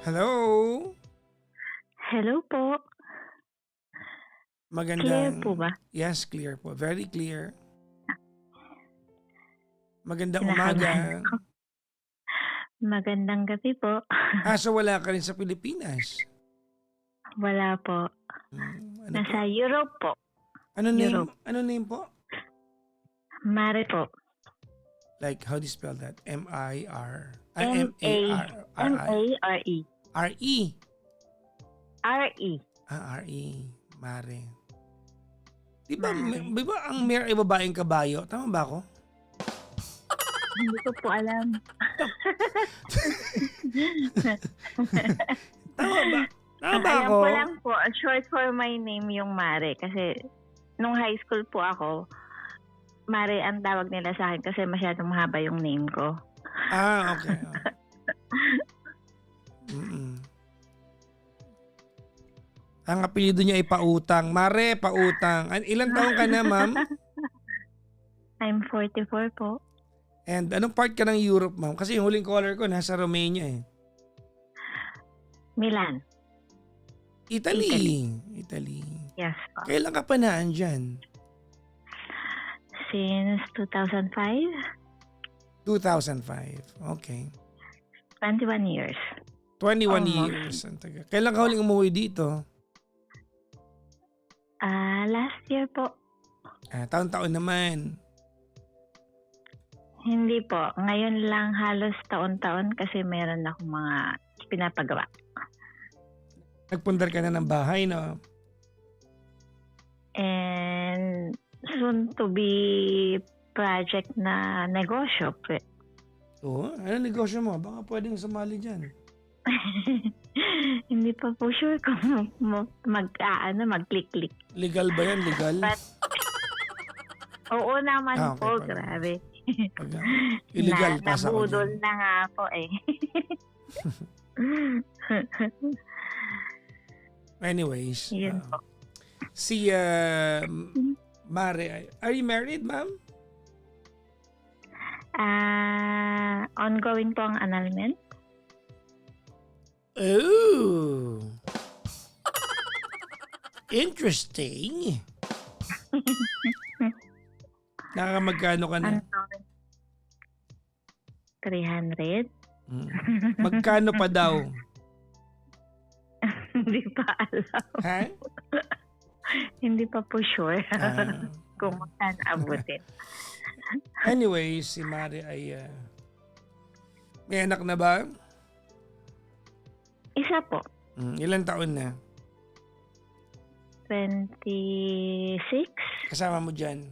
Hello? Hello po. Clear po Magandang ba? yes, clear po. Very clear. Magandang Kinakabahan umaga. ako. Magandang gabi po. So wala ka rin sa Pilipinas? Wala po. Ano po? Nasa Europe po. Ano name? Europe. Ano name po? Mare po. Like, how do you spell that? M-I-R... M-A, M-A-R-R-I... M-A-R-E. R-E. R-E. R-E. Mare. Di ba Mare. ang mare ay babaeng kabayo? Tama ba ako? Hindi ko po alam. Tama ba? Tama ba Alam ako? ko lang po, short for my name yung Mare. Kasi nung high school po ako, Mare ang tawag nila sa akin kasi masyadong mahaba yung name ko. Okay. Mm-mm. Ang apelyido niya ay Pautang. Mare, Pautang. Ilang taon ka na, ma'am? I'm 44 po. And anong part ka ng Europe, ma'am? Kasi yung huling caller ko nasa Romania eh. Milan. Italy. Yes po. Kailan ka pa naandyan? Since 2005, 2005. Okay. 21 years. 21 Almost. years. Ang taga. Kailan ka huling umuwi dito? Last year po. Taon-taon naman. Hindi po. Ngayon lang halos taon-taon kasi meron akong mga pinapagawa. Nagpundar ka na ng bahay, no? And soon to be project na negosyo. Oo. Ano negosyo mo? Baka pwedeng sumali dyan. Hindi pa po sure kung mag-click-click. Legal ba yan? Legal? But, oo naman Okay, po. pag- Grabe. Pag, illegal, pasa ko Nabudol dyan. na nga po eh. Anyways. Yun po. Si Mare, are you married, ma'am? Ongoing po ang annulment. Oh. Interesting. Nakamagkano ka na? Ongoing. 300? Magkano pa daw? Hindi pa alam. Ha? Hindi pa po sure Ah. kung magkano abutin. Anyway, si Mare ay may anak na ba? Isa po. Ilang taon na? 26? Kasama mo dyan?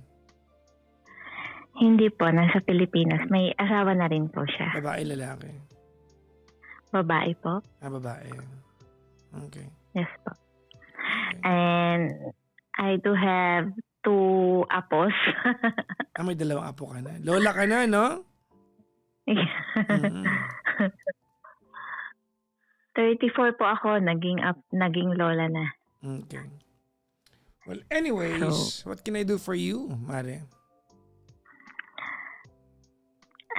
Hindi po. Nasa Pilipinas. May asawa na rin po siya. Babae, lalaki? Babae po. Babae. Okay. Yes po. And I do have 2 apos. May dalawang apo ka na. Lola ka na, no? 34 po ako. Naging lola na. Okay. Well, anyways, what can I do for you, Mare?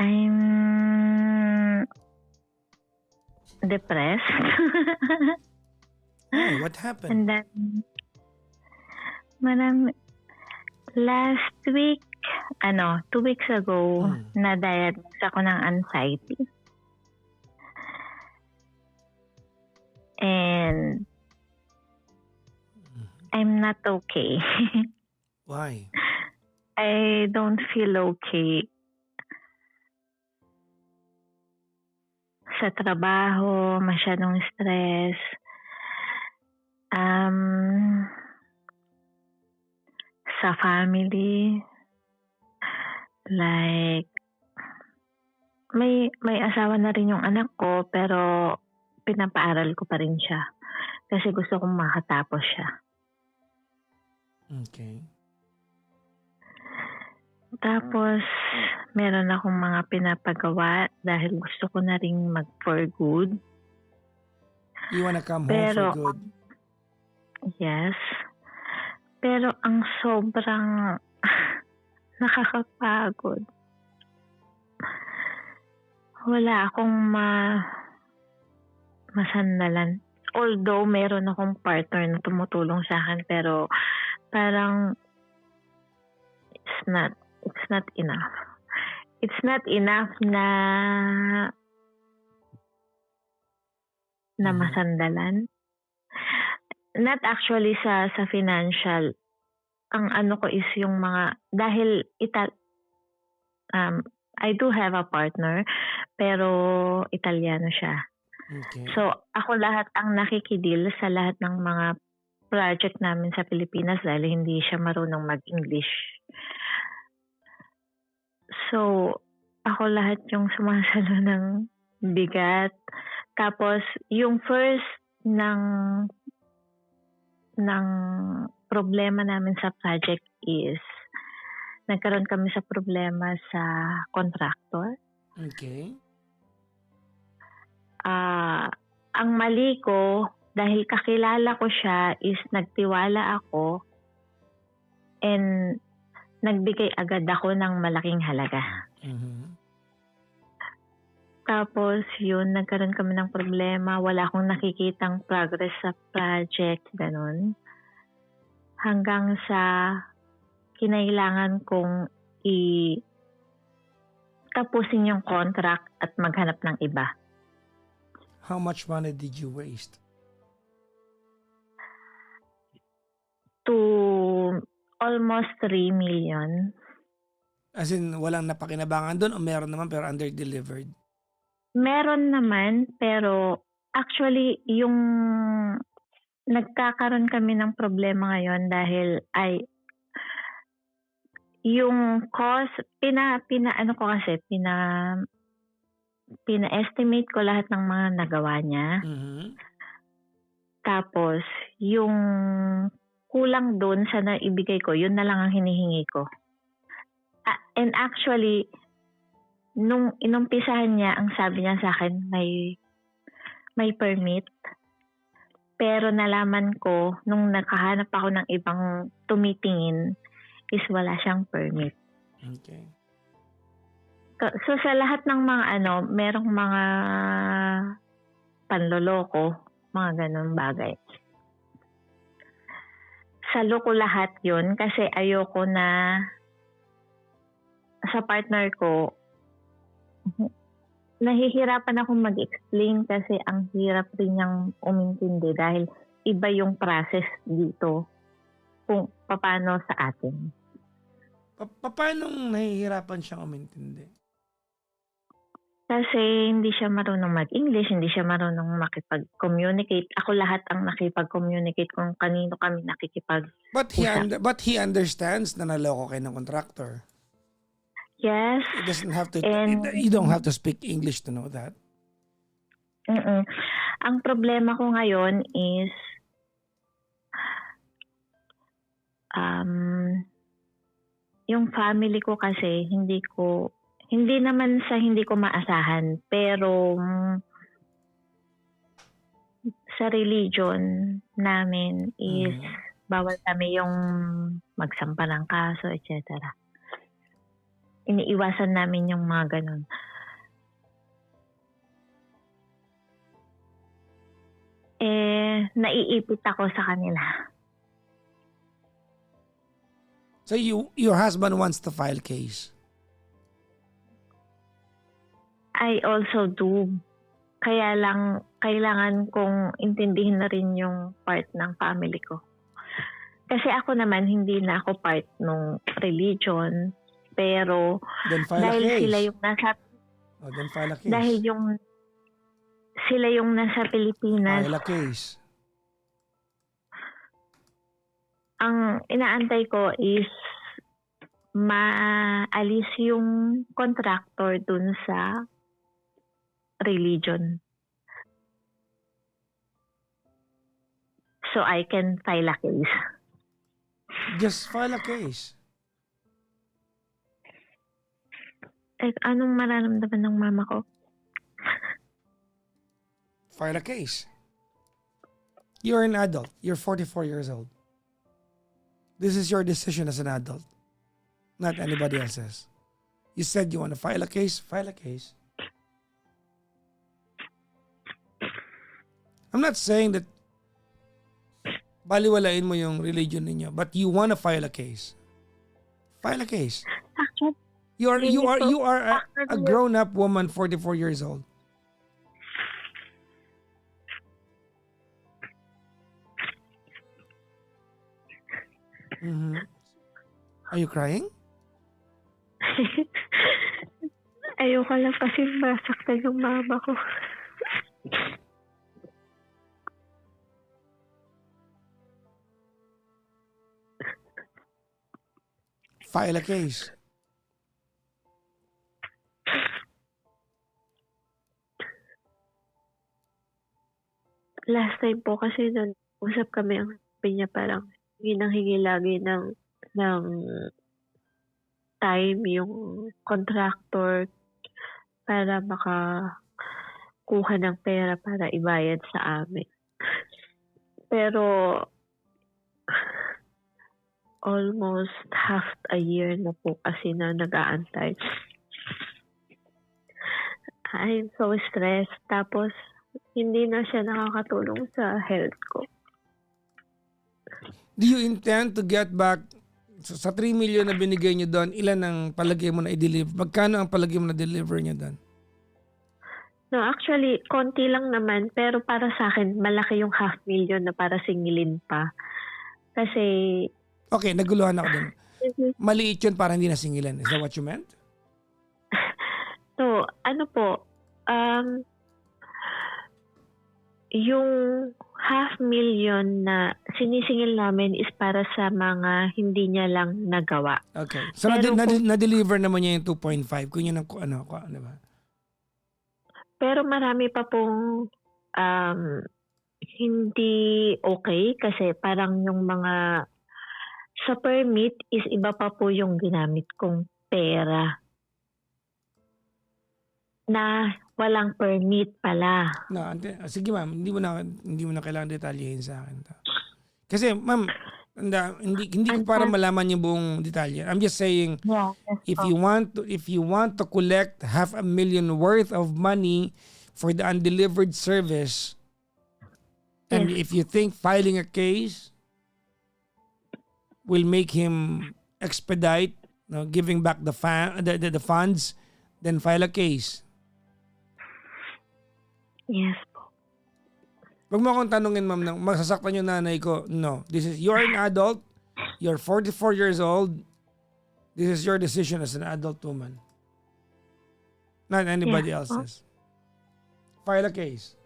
I'm depressed. Oh, what happened? And then, last week, 2 weeks ago, na-diagnose ako ng anxiety. And I'm not okay. Why? I don't feel okay. Sa trabaho, masyadong stress. Sa family, like, may asawa na rin yung anak ko, pero pinapaaral ko pa rin siya. Kasi gusto kong makatapos siya. Okay. Tapos, meron akong mga pinapagawa dahil gusto ko na rin mag-for good. You wanna come home Pero, for good? yes. Pero ang sobrang nakakapagod. Wala akong masandalan. Although meron akong partner na tumutulong sa akin, pero parang it's not enough. It's not enough na Mhm. masandalan. Not actually sa financial. Ang ano ko is yung mga, dahil I do have a partner, pero Italiano siya. Okay. So, ako lahat ang nakikidil sa lahat ng mga project namin sa Pilipinas dahil hindi siya marunong mag-English. So, ako lahat yung sumasalo ng bigat. Tapos, yung first ng problema namin sa project is nagkaroon kami sa problema sa contractor. Okay. Ang mali ko, dahil kakilala ko siya, is nagtiwala ako and nagbigay agad ako ng malaking halaga. Mhm. Tapos yun, nagkaroon kami ng problema. Wala akong nakikitang progress sa project, ganun. Hanggang sa kinailangan kong tapusin yung contract at maghanap ng iba. How much money did you waste? To almost 3 million. As in, walang napakinabangan doon o meron naman pero under-delivered? Meron naman, pero actually yung nagkakaroon kami ng problema ngayon dahil yung cost, pina-estimate ko lahat ng mga nagawa niya. Mhm. Tapos, yung kulang doon sa naibigay ko, yun na lang ang hinihingi ko. And actually, nung inumpisahan niya, ang sabi niya sa akin, may permit. Pero nalaman ko, nung nakahanap ako ng ibang tumitingin, is wala siyang permit. Okay. So sa lahat ng mga merong mga panloloko, mga ganun bagay. Salo ko lahat yun kasi ayoko na sa partner ko, nahihirapan akong mag-explain kasi ang hirap rin niyang umintindi dahil iba yung process dito kung paano sa atin. Paano nahihirapan siyang umintindi? Kasi hindi siya marunong mag-English, hindi siya marunong makipag-communicate. Ako lahat ang nakipag-communicate kung kanino kami nakikipag. But he understands na naloko kayo ng contractor. Yes. It doesn't have to. And You don't have to speak English to know that. Ang problema ko ngayon is yung family ko kasi hindi naman sa hindi ko maasahan, pero sa religion namin is bawal kami yung magsampa ng kaso, etc. Iniiwasan namin yung mga ganun. Naiipit ako sa kanila. So your husband wants to file case? I also do. Kaya lang, kailangan kong intindihin na rin yung part ng family ko. Kasi ako naman, hindi na ako part ng religion. Pero Then file dahil a case. sila yung nasa... Then file a case. Dahil sila yung nasa Pilipinas. File a case. Ang inaantay ko is maalis yung contractor dun sa religion. So I can file a case. Just file a case. Anong mararamdaman ng mama ko? File a case. You're an adult. You're 44 years old. This is your decision as an adult, not anybody else's. You said you want to file a case, file a case. I'm not saying that baliwalain mo yung religion ninyo, but you wanna file a case. File a case. Actually, You are a grown-up woman, 44 years old. Mhm. Are you crying? ayoko lang kasi masaktan yung mama ko. File a case. Last time po kasi usap kami, ang sabi niya parang hingi lagi ng time yung contractor para makakuha ng pera para ibayad sa amin. Pero almost half a year na po kasi na nag-aantay. I'm so stressed. Tapos, hindi na siya nakakatulong sa health ko. Do you intend to get back sa 3 million na binigay niyo doon? Ilan ang palagay mo na i-deliver? Magkano ang palagay mo na deliver niyo doon? No, actually, konti lang naman. Pero para sa akin, malaki yung 500,000 na para singilin pa. Kasi, Okay, naguluhan ako doon. Maliit yun para hindi nasingilan. Is that what you meant? so, ano po, yung 500,000 na sinisingil namin is para sa mga hindi niya lang nagawa. Okay. So, Pero na-deliver naman niya yung 2.5. Kung yun ang ano, ba? Pero marami pa pong hindi okay kasi parang yung mga sa permit is iba pa po yung ginamit kong pera na walang permit pala. No, sige ma'am, hindi mo na kailangan detalyehin sa akin to. Kasi ma'am, hindi ko para malaman yung buong detalye. I'm just saying, if you want to collect 500,000 worth of money for the undelivered service, and if you think filing a case will make him expedite, giving back the funds, then file a case. Yes po. Wag mo akong tanungin, ma'am, nang masasaktan yung nanay ko. No. You're an adult. You're 44 years old. This is your decision as an adult woman. Not anybody else's. File a case.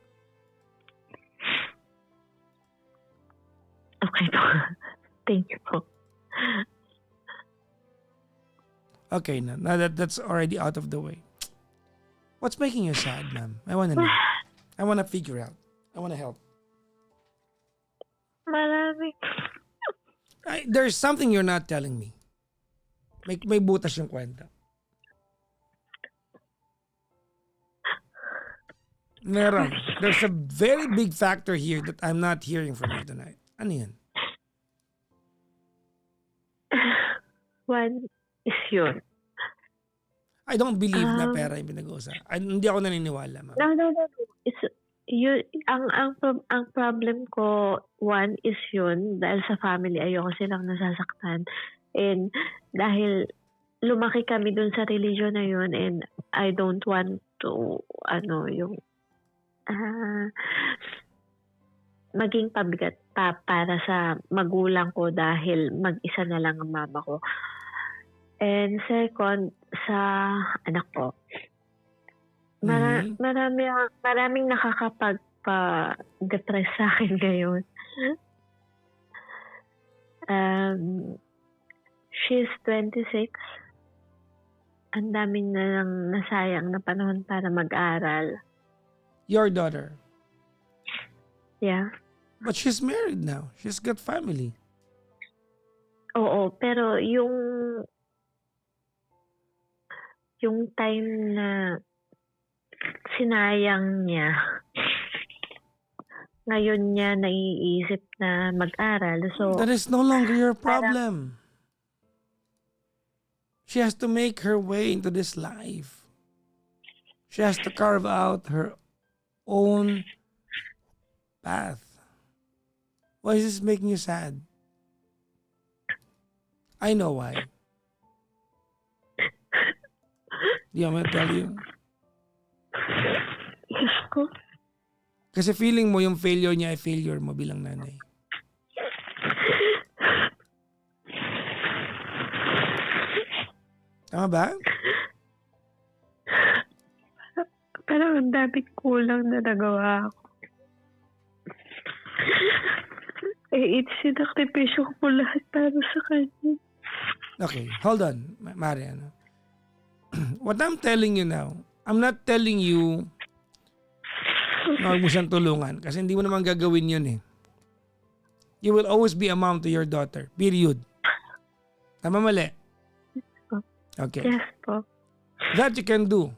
Okay po. Thank you po. Okay, now that's already out of the way. What's making you sad, ma'am? I want to know. I want to figure out. I want to help. Marami. There's something you're not telling me. May butas yung kwenta. Meron. There's a very big factor here that I'm not hearing from you tonight. Ano yan? One is yun. I don't believe na pera yung pinag-uusapan. Hindi ako naniniwala, ma'am. No. It's ang problem ko, one is yun, dahil sa family, ayoko silang nasasaktan. And dahil lumaki kami dun sa religion na yun, and I don't want to, maging pabigat pa para sa magulang ko dahil mag-isa na lang ang mama ko. And second, sa anak ko. Maraming nakakapagpa-depress sa akin ngayon. She's 26. Ang daming na nasayang na panahon para mag-aral. Your daughter. Yeah. But she's married now. She's got family. Oo, pero yung time na sinayang niya, ngayon niya naiisip na mag-aral. So, that is no longer your problem. She has to make her way into this life. She has to carve out her own path. Why is this making you sad? I know why. Do you want me to tell you? Yes po. Kasi feeling mo yung failure niya ay failure mo bilang nanay. Tama ba? Parang ang daming kulang na nagawa ako. Sinakripisyo ko po lahat para sa kanya. Okay, hold on, Mariana. What I'm telling you now, I'm not telling you na huwag mo siyang tulungan kasi hindi mo naman gagawin yun eh. You will always be a mom to your daughter. Period. Tama mali? Okay. Yes po. That you can do.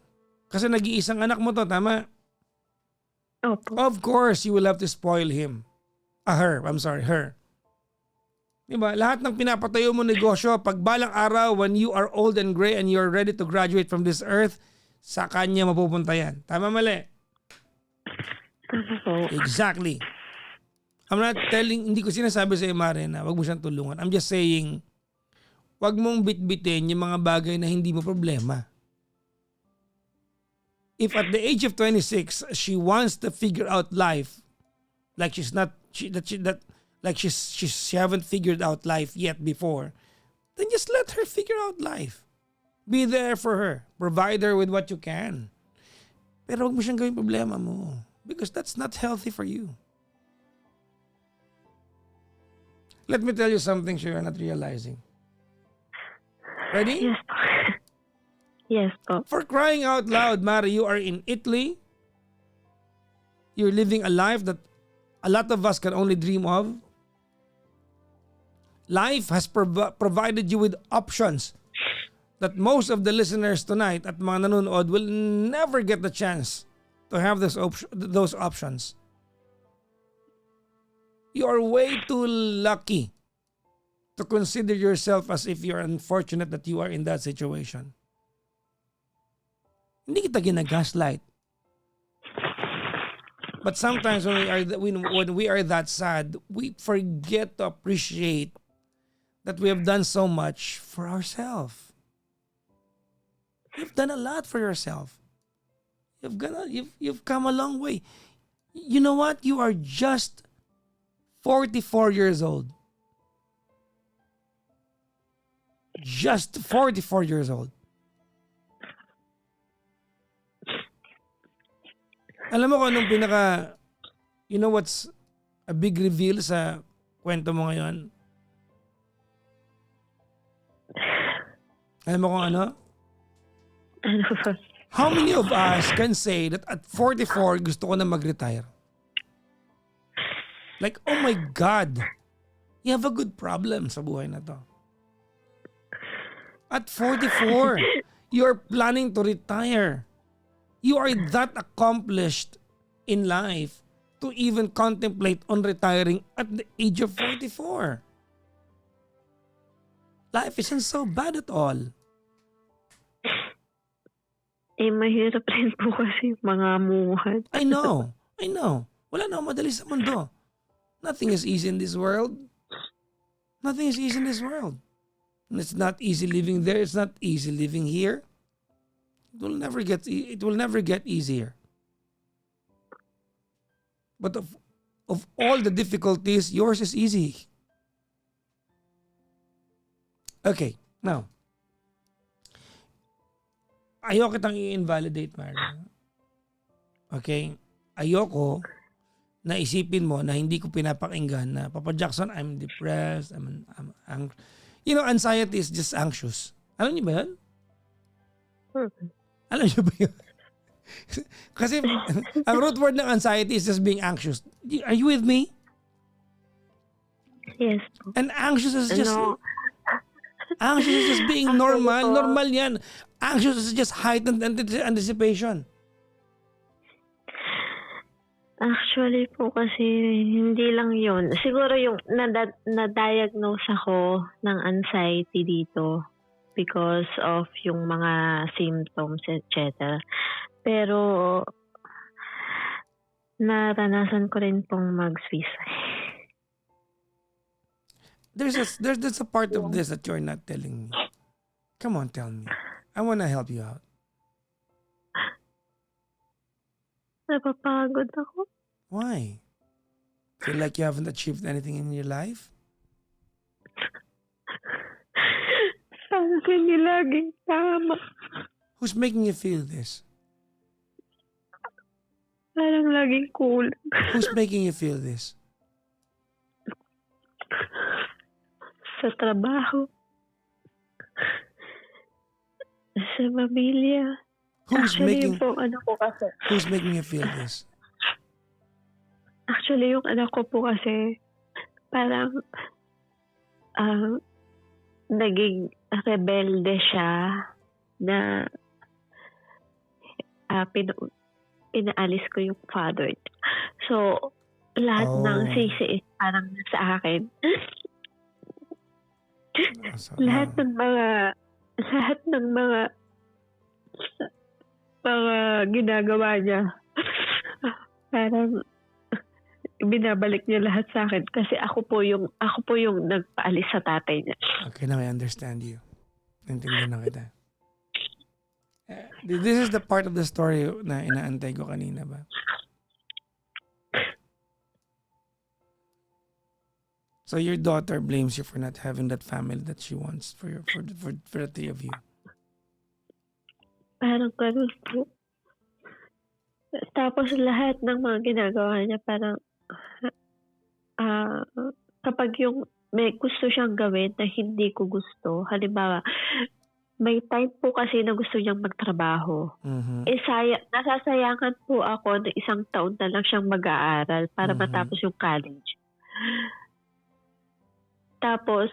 Kasi nag-iisang anak mo to, tama? Opo. Of course, you will have to spoil him. Her. Diba? Lahat ng pinapatayo mo negosyo, pag balang araw, when you are old and gray and you're ready to graduate from this earth, sa kanya mapupunta yan. Tama mali? Exactly. I'm not telling, hindi ko sinasabi sa Mare na wag mo siyang tulungan. I'm just saying, wag mong bitbitin yung mga bagay na hindi mo problema. If at the age of 26, she wants to figure out life, like she haven't figured out life yet before, then just let her figure out life. Be there for her. Provide her with what you can. Pero huwag mo siyang gawin problema mo. Because that's not healthy for you. Let me tell you something you're not realizing. Ready? Yes po. Yes po. For crying out loud, Mari, you are in Italy. You're living a life that a lot of us can only dream of. Life has provided you with options that most of the listeners tonight at mga nanonood will never get the chance to have those options. You are way too lucky to consider yourself as if you're unfortunate that you are in that situation. Hindi kita ginagaslight. But sometimes when we are that sad, we forget to appreciate that we have done so much for ourselves. You've done a lot for yourself. You've come a long way. You know what? You are just 44 years old. Just 44 years old. Alam mo kung anong you know what's a big reveal sa kwento mo ngayon? Alam mo kung ano? Ano po? How many of us can say that at 44 gusto ko na mag-retire? Like, oh my God, you have a good problem sa buhay na to. At 44, you're planning to retire. You are that accomplished in life to even contemplate on retiring at the age of 44. Life isn't so bad at all. Mahirap rin po kasi mga muhat. I know. Wala na akong madali sa mundo. Nothing is easy in this world. Nothing is easy in this world. And it's not easy living there. It's not easy living here. It will never get easier. But of all the difficulties, yours is easy. Okay, now. Ayoko kitang i-invalidate, Mara. Okay? Ayoko na isipin mo na hindi ko pinapakinggan na, Papa Jackson, I'm depressed, I'm anxiety is just anxious. Alam niyo ba yan? Alam niyo ba yun? Kasi ang root word ng anxiety is just being anxious. Are you with me? Yes. And anxious is just being normal. Normal yan. Anxious is just heightened anticipation. Actually po kasi hindi lang yun. Siguro yung na-diagnose ako ng anxiety dito because of yung mga symptoms, etc. Pero naranasan ko rin pong mag-suicide. There's a part of this that you're not telling me. Come on, tell me. I want to help you out. Napapagod ako. Why? Feel like you haven't achieved anything in your life? Parang hindi laging tama. Who's making you feel this? Parang laging kulang. Who's making you feel this? Sa trabaho. Sa pamilya. Who's Actually, making yung pong anak ko kasi. Who's making you feel this? Actually, yung anak ko po kasi parang naging rebelde siya na pinaalis ko yung father niya. So, lahat ng Oh. sisi is parang sa akin. So, lahat ng mga ginagawa niya parang binabalik niya lahat sa akin kasi ako po yung nagpaalis sa tatay niya. okay, now I understand you. Naintindihan na kita. This is the part of the story na inaantay ko kanina ba? So your daughter blames you for not having that family that she wants for the three of you. Parang ganun po. Tapos lahat ng mga ginagawa niya parang kapag yung may gusto siyang gawin na hindi ko gusto, halimbawa, may time po kasi na gusto niyang magtrabaho. Mhm. Nasasayangan po ako na 1 taon na lang siyang mag-aaral para Mhm. matapos yung college. Tapos,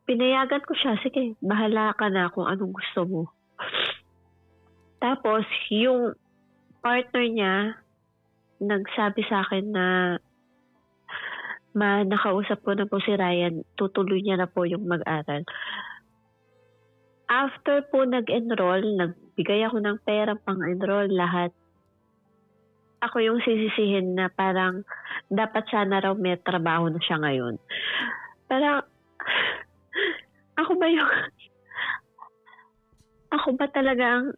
pinayagan ko siya, sige, bahala ka na kung anong gusto mo. Tapos, yung partner niya, nagsabi sa akin na nakausap ko na po si Ryan, tutuloy niya na po yung mag-aral. After po nag-enroll, nagbigay ako ng pera pang-enroll lahat. Ako yung sisisihin na parang dapat sana raw may trabaho na siya ngayon. Parang, ako ba talagang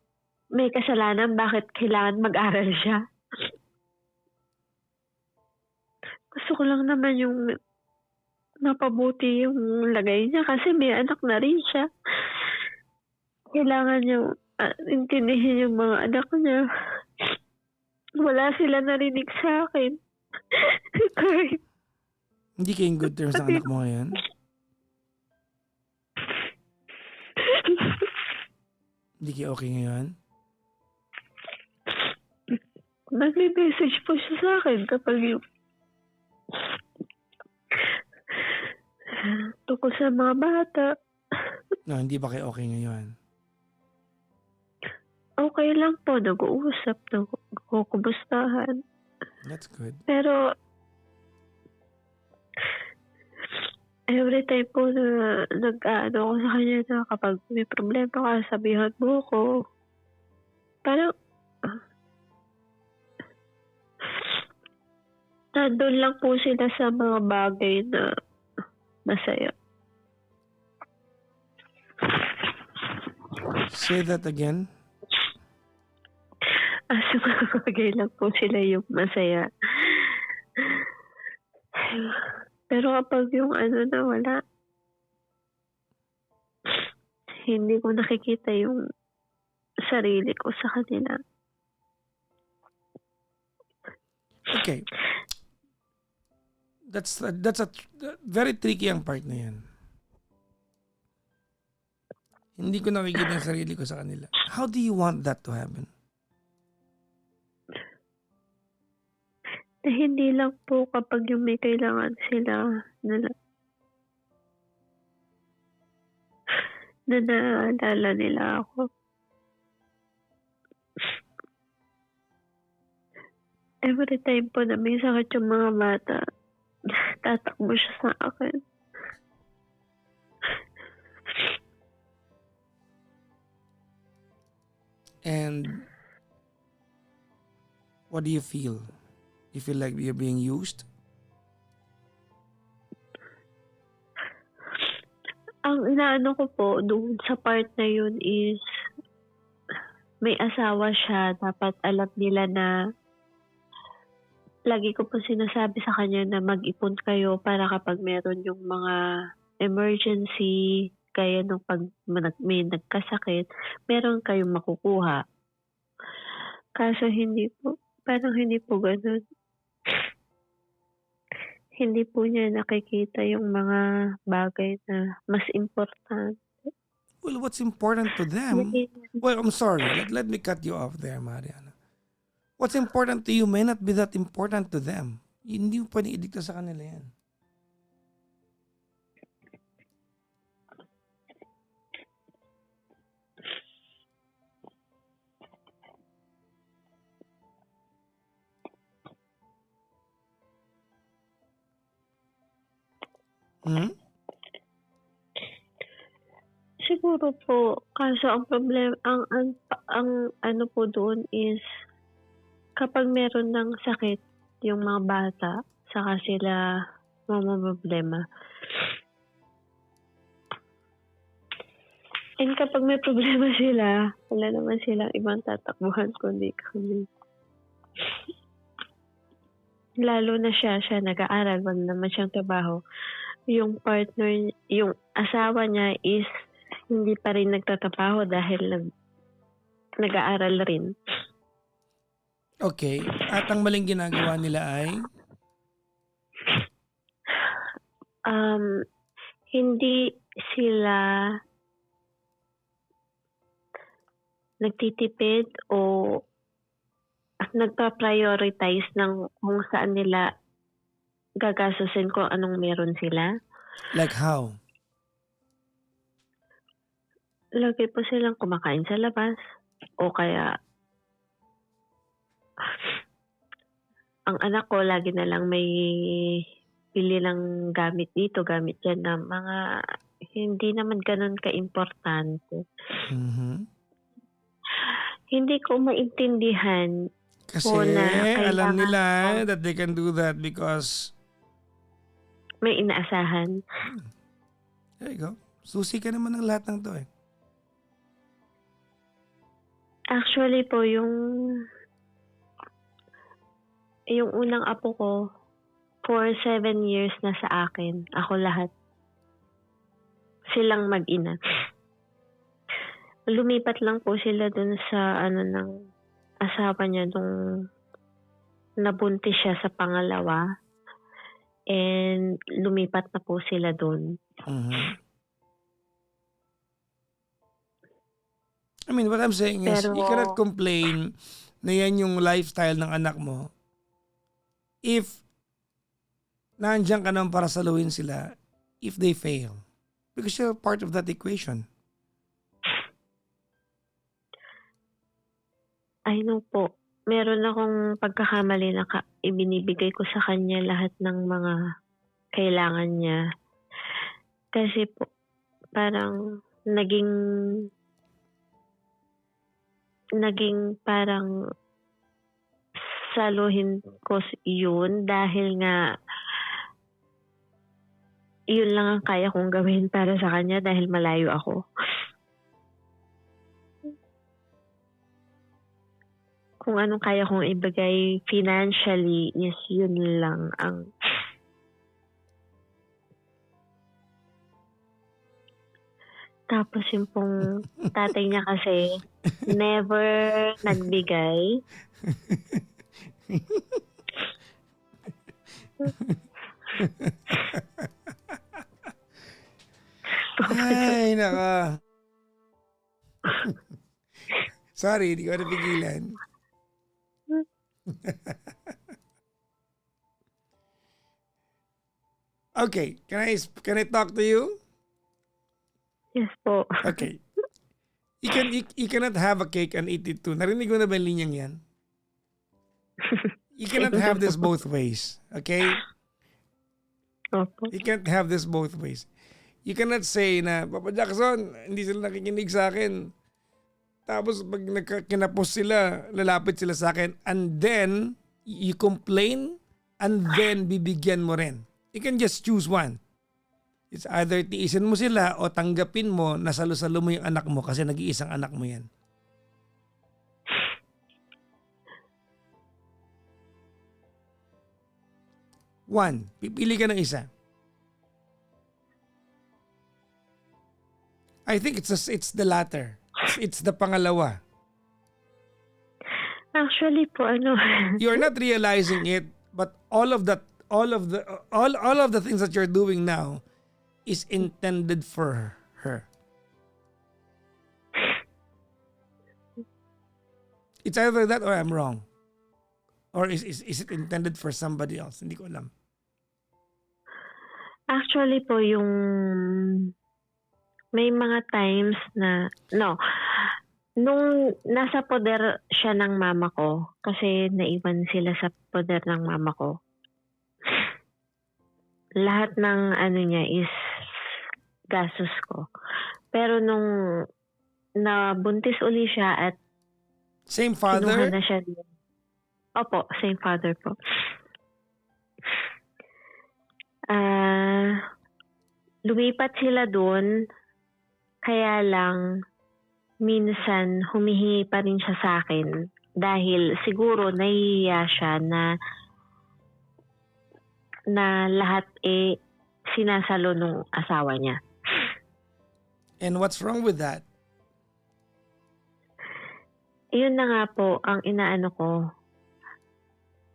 may kasalanan bakit kailangan mag-aral siya? Gusto ko lang naman yung mapabuti yung lagay niya kasi may anak na rin siya. Kailangan niya intindihin yung mga anak niya. Wala sila narinig sa akin. Kahit Hindi kayo in good terms ng anak mo ngayon? Hindi kayo okay ngayon? nagme-message po siya sa akin kapag yung tungkol sa mga bata. No, hindi ba kayo okay ngayon? Okay lang po, nag-uusap, nagkukumustahan. That's good. Pero every time po na nag-ano ako sa kanya na kapag may problema ka, sabihan mo ko. Parang nandun lang po sila sa mga bagay na masaya. Say that again. Sa mga bagay lang po sila yung masaya. Pero kapag yung ano na wala, hindi ko nakikita yung sarili ko sa kanila. Okay. That's a very tricky ang part na yan. Hindi ko nakikita yung sarili ko sa kanila. How do you want that to happen? Na hindi lang po kapag yung may kailangan sila na naalala nila ako. Every time po na may sakit yung mga bata, tatakbo siya sa akin. And what do you feel? You feel like you're being used? Ang inaano ko po doon sa part na yun is may asawa siya. Dapat alam nila na lagi ko po sinasabi sa kanya na mag-ipon kayo para kapag meron yung mga emergency, kaya nung pag may nagkasakit, meron kayong makukuha. Kaso parang hindi po ganun. Hindi po niya nakikita yung mga bagay na mas important. Well, what's important to them? Well, I'm sorry. Let me cut you off there, Mariana. What's important to you may not be that important to them. Hindi mo pwedeng idikta sa kanila yan. Hmm? Siguro po, kaso ang problema, ang ano po doon is kapag meron ng sakit yung mga bata, saka sila problema. And kapag may problema sila, wala naman silang ibang tatakbuhan kundi kami. Lalo na siya nag-aaral, wala naman siyang trabaho. Yung partner, yung asawa niya is hindi pa rin nagtatrabaho dahil nag-aaral rin. Okay. At ang maling ginagawa nila ay? Hindi sila nagtitipid o nagpa-prioritize ng kung saan nila gagastusin kung anong meron sila. Like how? Lagi po silang kumakain sa labas o kaya ang anak ko lagi na lang may pili ng gamit dito, gamit dyan na mga hindi naman ganun ka-importante. Mm-hmm. Hindi ko maintindihan Kasi po na alam kailangan nila ko that they can do that because may inaasahan. there you go. Susi ka naman ng lahat ng to eh. Actually po, yung unang apo ko, for 7 years na sa akin. Ako lahat. Silang mag-ina. Lumipat lang po sila dun sa ng asawa niya nung nabuntis siya sa pangalawa. And lumipat na po sila dun. Mm-hmm. I mean, what I'm saying is, Pero you cannot complain na yan yung lifestyle ng anak mo if nandiyan ka naman para saluhin sila if they fail. Because you're part of that equation. I know po. Meron akong pagkakamali na ibinibigay ko sa kanya lahat ng mga kailangan niya. Kasi po, parang naging parang saluhin ko yun dahil nga yun lang ang kaya kong gawin para sa kanya dahil malayo ako. Kung anong kaya kong ibigay financially is yun lang ang tapos yung pong tatay niya kasi never nagbigay. Ay, naka. Sorry, hindi ko napigilan. Okay, can I talk to you? Yes po. Okay. You cannot have a cake and eat it too. Narinig mo na ba yung linyang yan? You cannot have this both ways. Okay? Opo. You can't have this both ways. You cannot say na, Papa Jackson, hindi sila nakikinig sa akin. Tapos pag kinapos sila, lalapit sila sa akin. And then, You complain and then bibigyan mo rin. You can just choose one. It's either tiisin mo sila o tanggapin mo na salo-salo mo yung anak mo kasi nag-iisang anak mo yan. One, pipili ka ng isa. I think it's the latter. It's the pangalawa. Actually po, You're not realizing it, but all of the things that you're doing now is intended for her. It's either that or I'm wrong. Or is it intended for somebody else? Hindi ko alam. actually po yung may mga times na, nung nasa poder siya ng mama ko, kasi naiwan sila sa poder ng mama ko, lahat ng niya is gastos ko. Pero nung nabuntis uli siya at Same kinuha father? na siya din. Opo, same father po. Lumipat sila doon, kaya lang minsan humihingi pa rin siya sa akin dahil siguro nahihiya siya na lahat sinasalo nung asawa niya. And what's wrong with that? Yun na nga po ang inaano ko.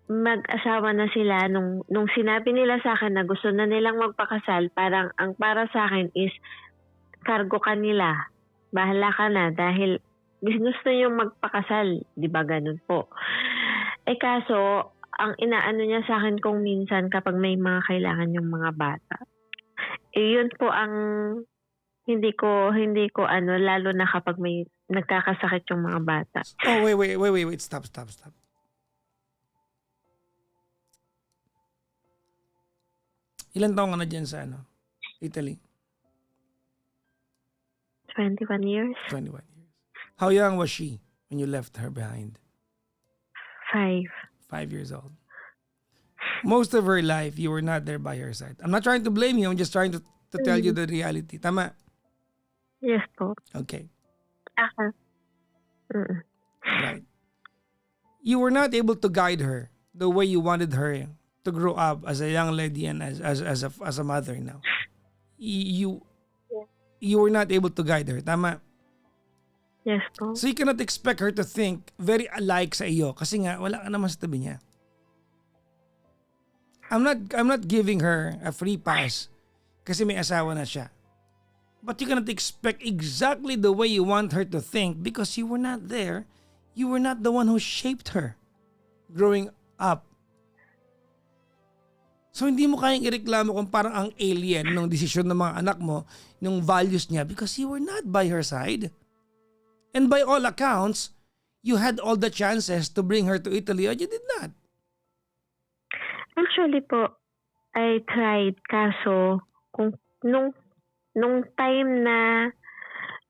Mag-asawa na sila nung sinabi nila sa akin na gusto na nilang magpakasal, parang ang para sa akin is kargo ka nila. Bahala ka na dahil gusto niyong magpakasal, 'di ba ganun po. Kaso ang inaano niya sa akin kung minsan kapag may mga kailangan yung mga bata. Yun po ang hindi ko lalo na kapag may nagkakasakit yung mga bata. Oh, wait. Stop. Ilan taong ka na dyan sa Italy? 21 years? 21 years. How young was she when you left her behind? 5. 5 years old. Most of her life, you were not there by her side. I'm not trying to blame you. I'm just trying to tell you the reality. Tama? Yes po. Okay. Ako. Right. You were not able to guide her the way you wanted her to grow up as a young lady and as a mother now. You were not able to guide her. Tama? Yes po. So you cannot expect her to think very alike sa iyo kasi nga wala ka naman sa tabi niya. I'm not giving her a free pass kasi may asawa na siya. But you cannot expect exactly the way you want her to think because you were not there. You were not the one who shaped her growing up. So hindi mo kayang ireklamo kung parang ang alien ng desisyon ng mga anak mo, ng values niya because you were not by her side. And by all accounts, you had all the chances to bring her to Italy and you did not. Actually po, I tried kaso nung time na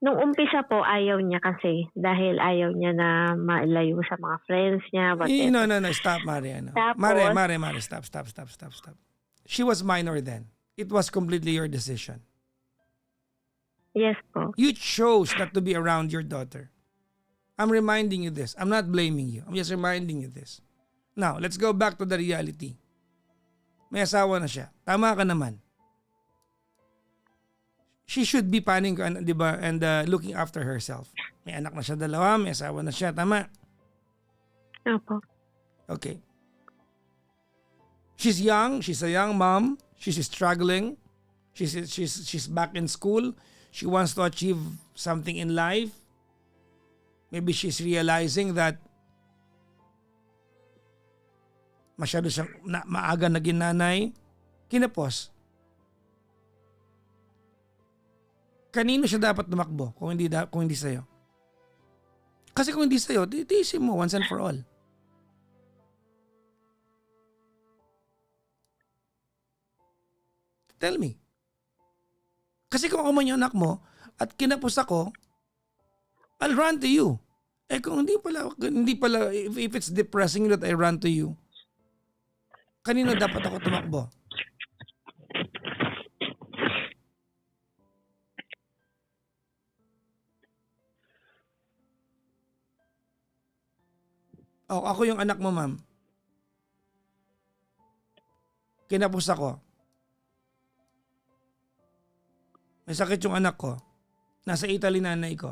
nung umpisa po ayaw niya kasi dahil ayaw niya na malayo sa mga friends niya. No. Stop, Mariana. Tapos, Mare, stop. She was minor then. It was completely your decision. Yes po. You chose not to be around your daughter. I'm reminding you this. I'm not blaming you. I'm just reminding you this. Now, let's go back to the reality. May asawa na siya. Tama ka naman. She should be planning, di ba, and looking after herself. May anak na siya 2, may asawa na siya. Tama? Opo. Okay. She's young. She's a young mom. She's struggling. She's back in school. She wants to achieve something in life. Maybe she's realizing that masyado siyang maaga naging nanay. Kinapos. Kanino siya dapat tumakbo kung hindi sa'yo? Kasi kung hindi sa'yo, tiisin mo once and for all. Tell me. Kasi kung ako man yung anak mo at kinapos ako, I'll run to you. Kung hindi pala, if it's depressing that I run to you, Kanino dapat ako tumakbo? Oh, ako yung anak mo, ma'am. Kinapos ako. May sakit yung anak ko. Nasa Italy nanay ko.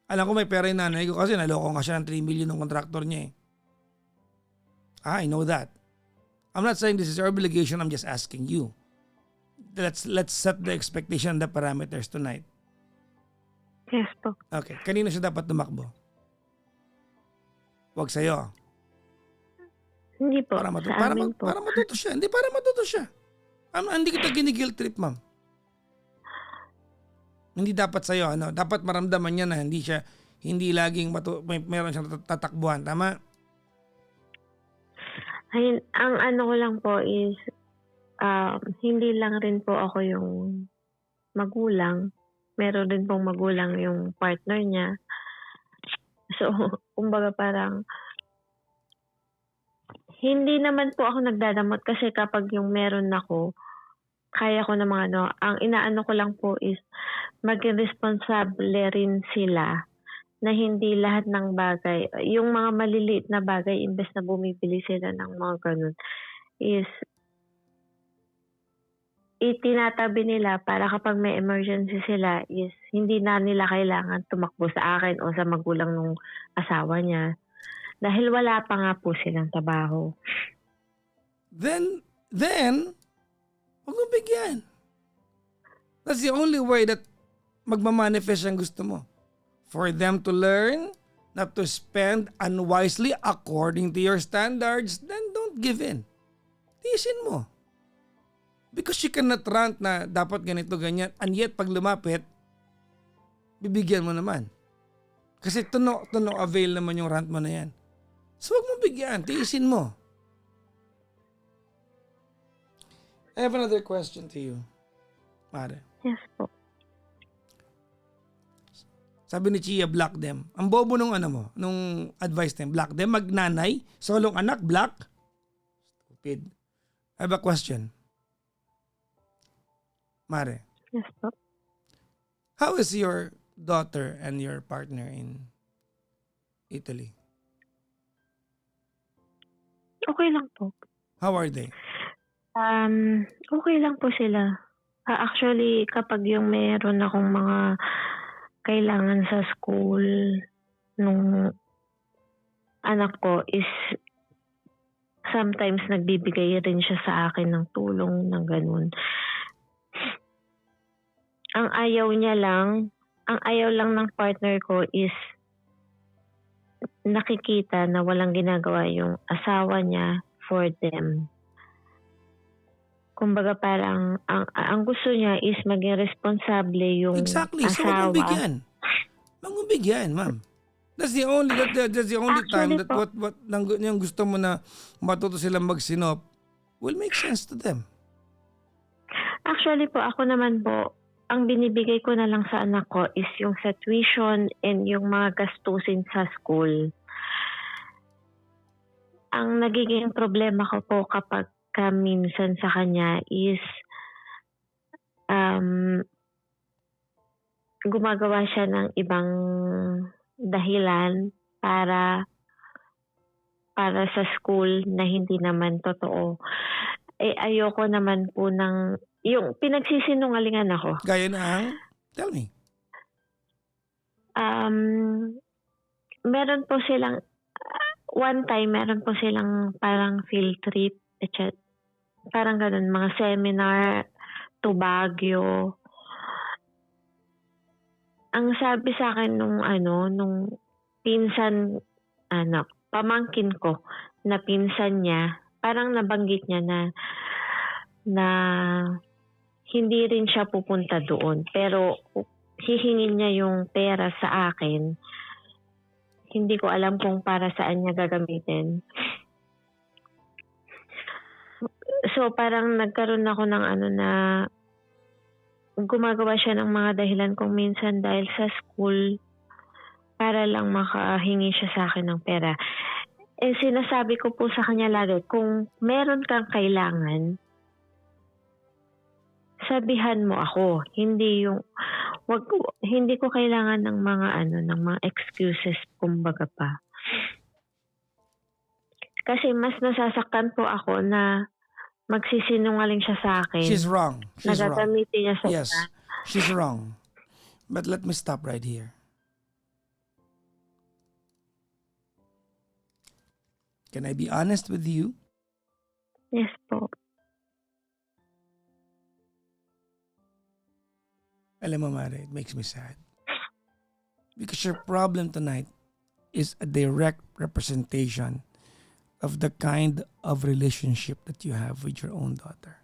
Alam ko may pera yung nanay ko kasi naloko nga siya ng 3 million ng kontraktor niya eh. I know that. I'm not saying this is your obligation, I'm just asking you. Let's set the expectation, the parameters tonight. Yes po. Okay, kanino siya dapat tumakbo? Huwag sa'yo. Hindi po. Para Sa amin po. matuto siya. Hindi, para matuto siya. Hindi kita ginigil trip, ma'am. Hindi dapat sa'yo, ano? Dapat maramdaman niya na hindi laging meron siyang tatakbuhan. Tama? Ay, ang ano ko lang po is, hindi lang rin po ako yung magulang. Meron din pong magulang yung partner niya. So, kumbaga parang, hindi naman po ako nagdadamot kasi kapag yung meron ako, kaya ko na mga ano, ang inaano ko lang po is maging responsable rin sila na hindi lahat ng bagay, yung mga maliliit na bagay, imbes na bumibili sila ng mga ganun, is itinatabi nila para kapag may emergency sila is hindi na nila kailangan tumakbo sa akin o sa magulang ng asawa niya. Dahil wala pa nga po silang trabaho. Then, huwag mo bigyan. That's the only way that magmamanifest ang gusto mo. For them to learn not to spend unwisely according to your standards, then don't give in. Tiisin mo. Because you cannot rant na dapat ganito, ganyan, and yet pag lumapit, bibigyan mo naman. Kasi to no avail naman yung rant mo na yan. So huwag mo bigyan, tiisin mo. I have another question to you, Mare. Yes po. Sabi ni Chia, block them. Ang bobo nung nung advice them, block them, magnanay, solong anak, block. Stupid. I have a question. Mare. Yes po. How is your daughter and your partner in Italy? Okay lang po. How are they? Okay lang po sila. Actually, kapag yung meron akong mga kailangan sa school nung anak ko is sometimes nagbibigay rin siya sa akin ng tulong ng ganun. Ang ayaw lang ng partner ko is nakikita na walang ginagawa yung asawa niya for them. Kumbaga parang ang gusto niya is maging responsable yung Exactly. So asawa. Wag mo bigyan, ma'am. That's the only time Actually that po. what yung gusto mo na matuto silang magsinop will make sense to them. Actually po, ako naman po, ang binibigay ko na lang sa anak ko is yung sa tuition and yung mga gastusin sa school. Ang nagiging problema ko po kapag minsan sa kanya is gumagawa siya ng ibang dahilan para sa school na hindi naman totoo. Ayoko naman po ng yung pinagsisinungalingan ako. Gaya ng, tell me. Meron po silang, one time meron po silang parang field trip, etc. Parang ganun, mga seminar to Baguio. Ang sabi sa akin nung pinsan, pamangkin ko na pinsan niya, parang nabanggit niya na hindi rin siya pupunta doon. Pero hihingin niya yung pera sa akin. Hindi ko alam kung para saan niya gagamitin. So parang nagkaroon ako ng na gumagawa siya ng mga dahilan kung minsan dahil sa school para lang makahingi siya sa akin ng pera. Sinasabi ko po sa kanya lagi, kung meron kang kailangan, sabihan mo ako. Hindi ko kailangan ng mga excuses kumbaga pa. Kasi mas nasasaktan po ako na magsisinungaling siya sa akin. She's wrong. She's wrong. Nagagamitin niya sa Yes, she's wrong. But let me stop right here. Can I be honest with you? Yes po. Alam mo, Mare, it makes me sad. Because your problem tonight is a direct representation of the kind of relationship that you have with your own daughter.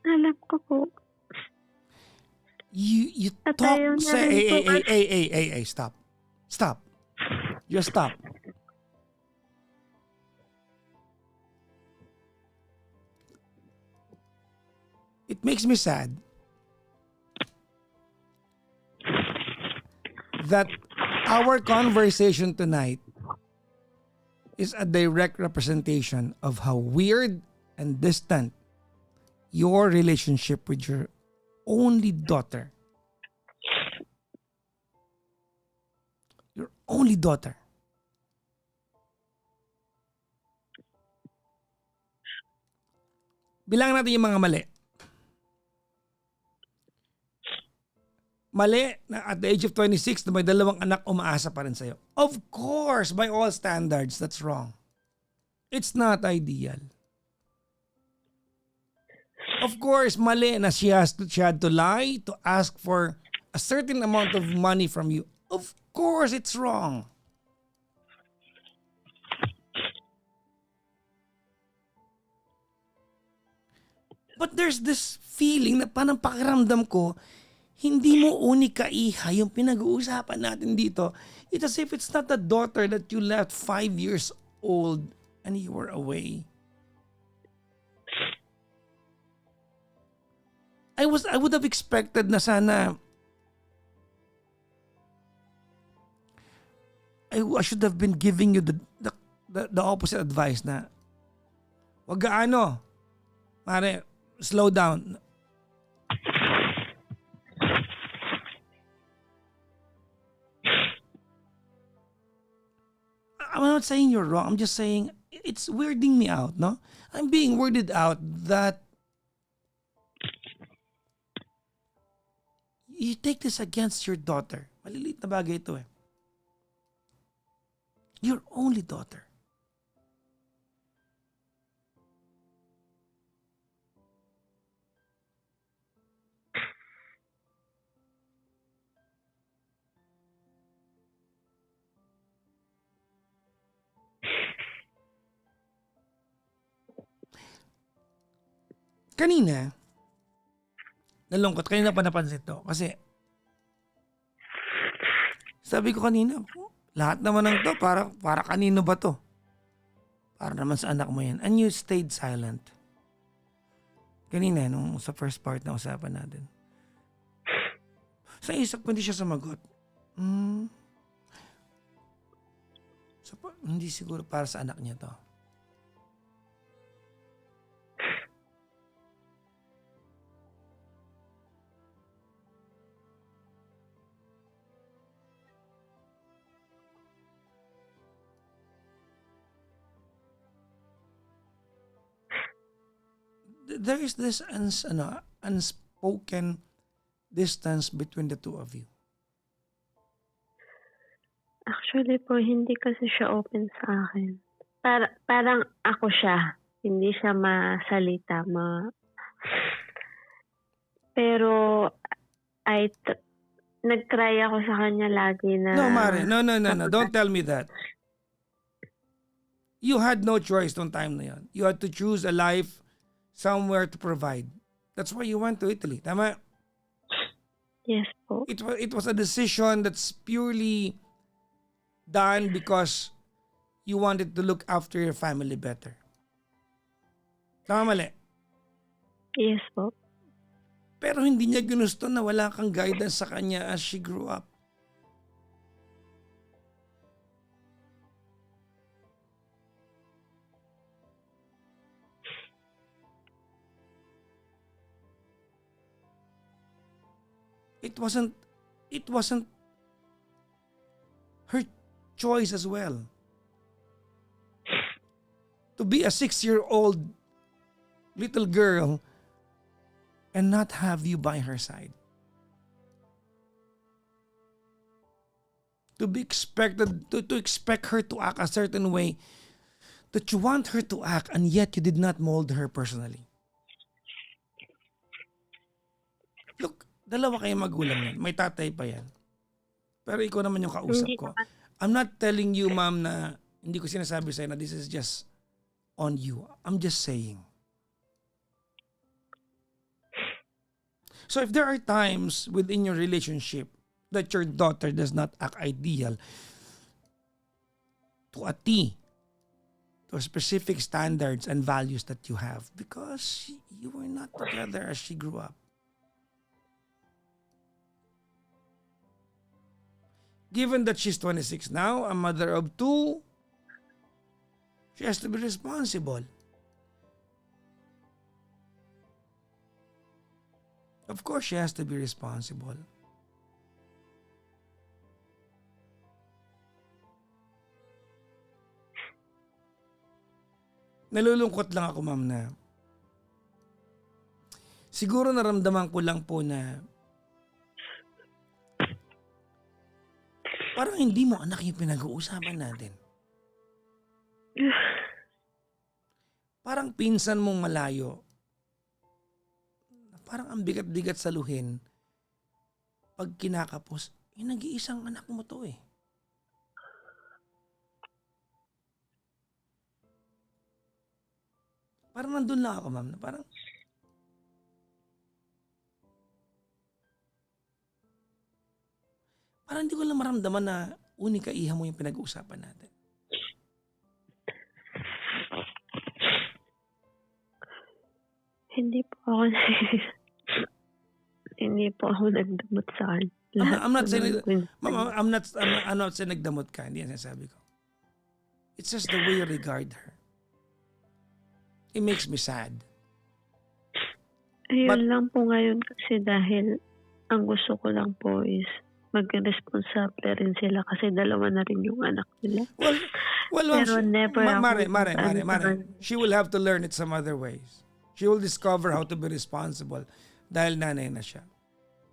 Alam ko po. You At talk, ayaw niya say, rin po hey, stop. Stop. Just stop. It makes me sad that our conversation tonight is a direct representation of how weird and distant your relationship with your only daughter. Your only daughter. Bilang natin yung mga mali. Mali na at the age of 26 na may dalawang anak, umaasa pa rin sa'yo. Of course, by all standards, that's wrong. It's not ideal. Of course, mali na she had to lie to ask for a certain amount of money from you. Of course, it's wrong. But there's this feeling na parang pakiramdam ko, hindi mo unika-iha yung pinag-uusapan natin dito. It's as if it's not the daughter that you left 5 years old and you were away. I would have expected na sana I should have been giving you the opposite advice na wag gaano. Mare, slow down. I'm not saying you're wrong. I'm just saying it's weirding me out, no? I'm being weirded out that you take this against your daughter. Maliliit na bagay ito eh. Your only daughter. Kanina, nalungkot. Kanina pa napansin to. Kasi, sabi ko kanina, lahat naman ng to, para kanino ba to? Para naman sa anak mo yan. And you stayed silent. Kanina, nung sa first part na usapan natin. Sa isip ko, hindi siya sumagot. Hindi siguro para sa anak niya to. There is this unspoken distance between the two of you. Actually po, hindi kasi siya open sa akin. Parang ako siya. Hindi siya masalita. Pero, nag-try ako sa kanya lagi na... No, Mare. No. Don't tell me that. You had no choice nung time na yun. You had to choose a life somewhere to provide. That's why you went to Italy. Tama? Yes po. It was a decision that's purely done because you wanted to look after your family better. Tama, mali? Yes po. Pero hindi niya ginusto na wala kang guidance sa kanya as she grew up. It wasn't her choice as well. To be a 6-year-old little girl and not have you by her side. To be expected, to expect her to act a certain way that you want her to act and yet you did not mold her personally. Look, dalawa kayong magulang yan. May tatay pa yan. Pero ikaw naman yung kausap Hindi ko. naman. I'm not telling you, ma'am, na hindi ko sinasabi sa'yo na this is just on you. I'm just saying. So if there are times within your relationship that your daughter does not act ideal to a T, to specific standards and values that you have because you were not together as she grew up. Given that she's 26 now, a mother of 2, she has to be responsible. Of course, she has to be responsible. Nalulungkot lang ako, ma'am, na siguro naramdaman ko lang po na parang hindi mo anak yung pinag-uusapan natin. Parang pinsan mong malayo. Parang ang bigat-bigat saluhin pag kinakapos, nag-iisang anak mo to eh. Parang nandun lang ako, ma'am, na parang hindi ko lang maramdaman na unika iha mo yung pinag-uusapan natin. Hindi po ako hindi po ako nagdamot sa kanya. I'm not saying, Ma'am, ma'am, I'm not saying nagdamot ka. Hindi yan sinasabi ko. It's just the way you regard her. It makes me sad. ayun but- lang po ngayon kasi dahil ang gusto ko lang po is maging responsable rin sila kasi dalawa na rin yung anak nila. Well, ma'am, Pero never ako Mare, ano sa kanya. she will have to learn it some other ways. She will discover how to be responsible dahil nanay na siya.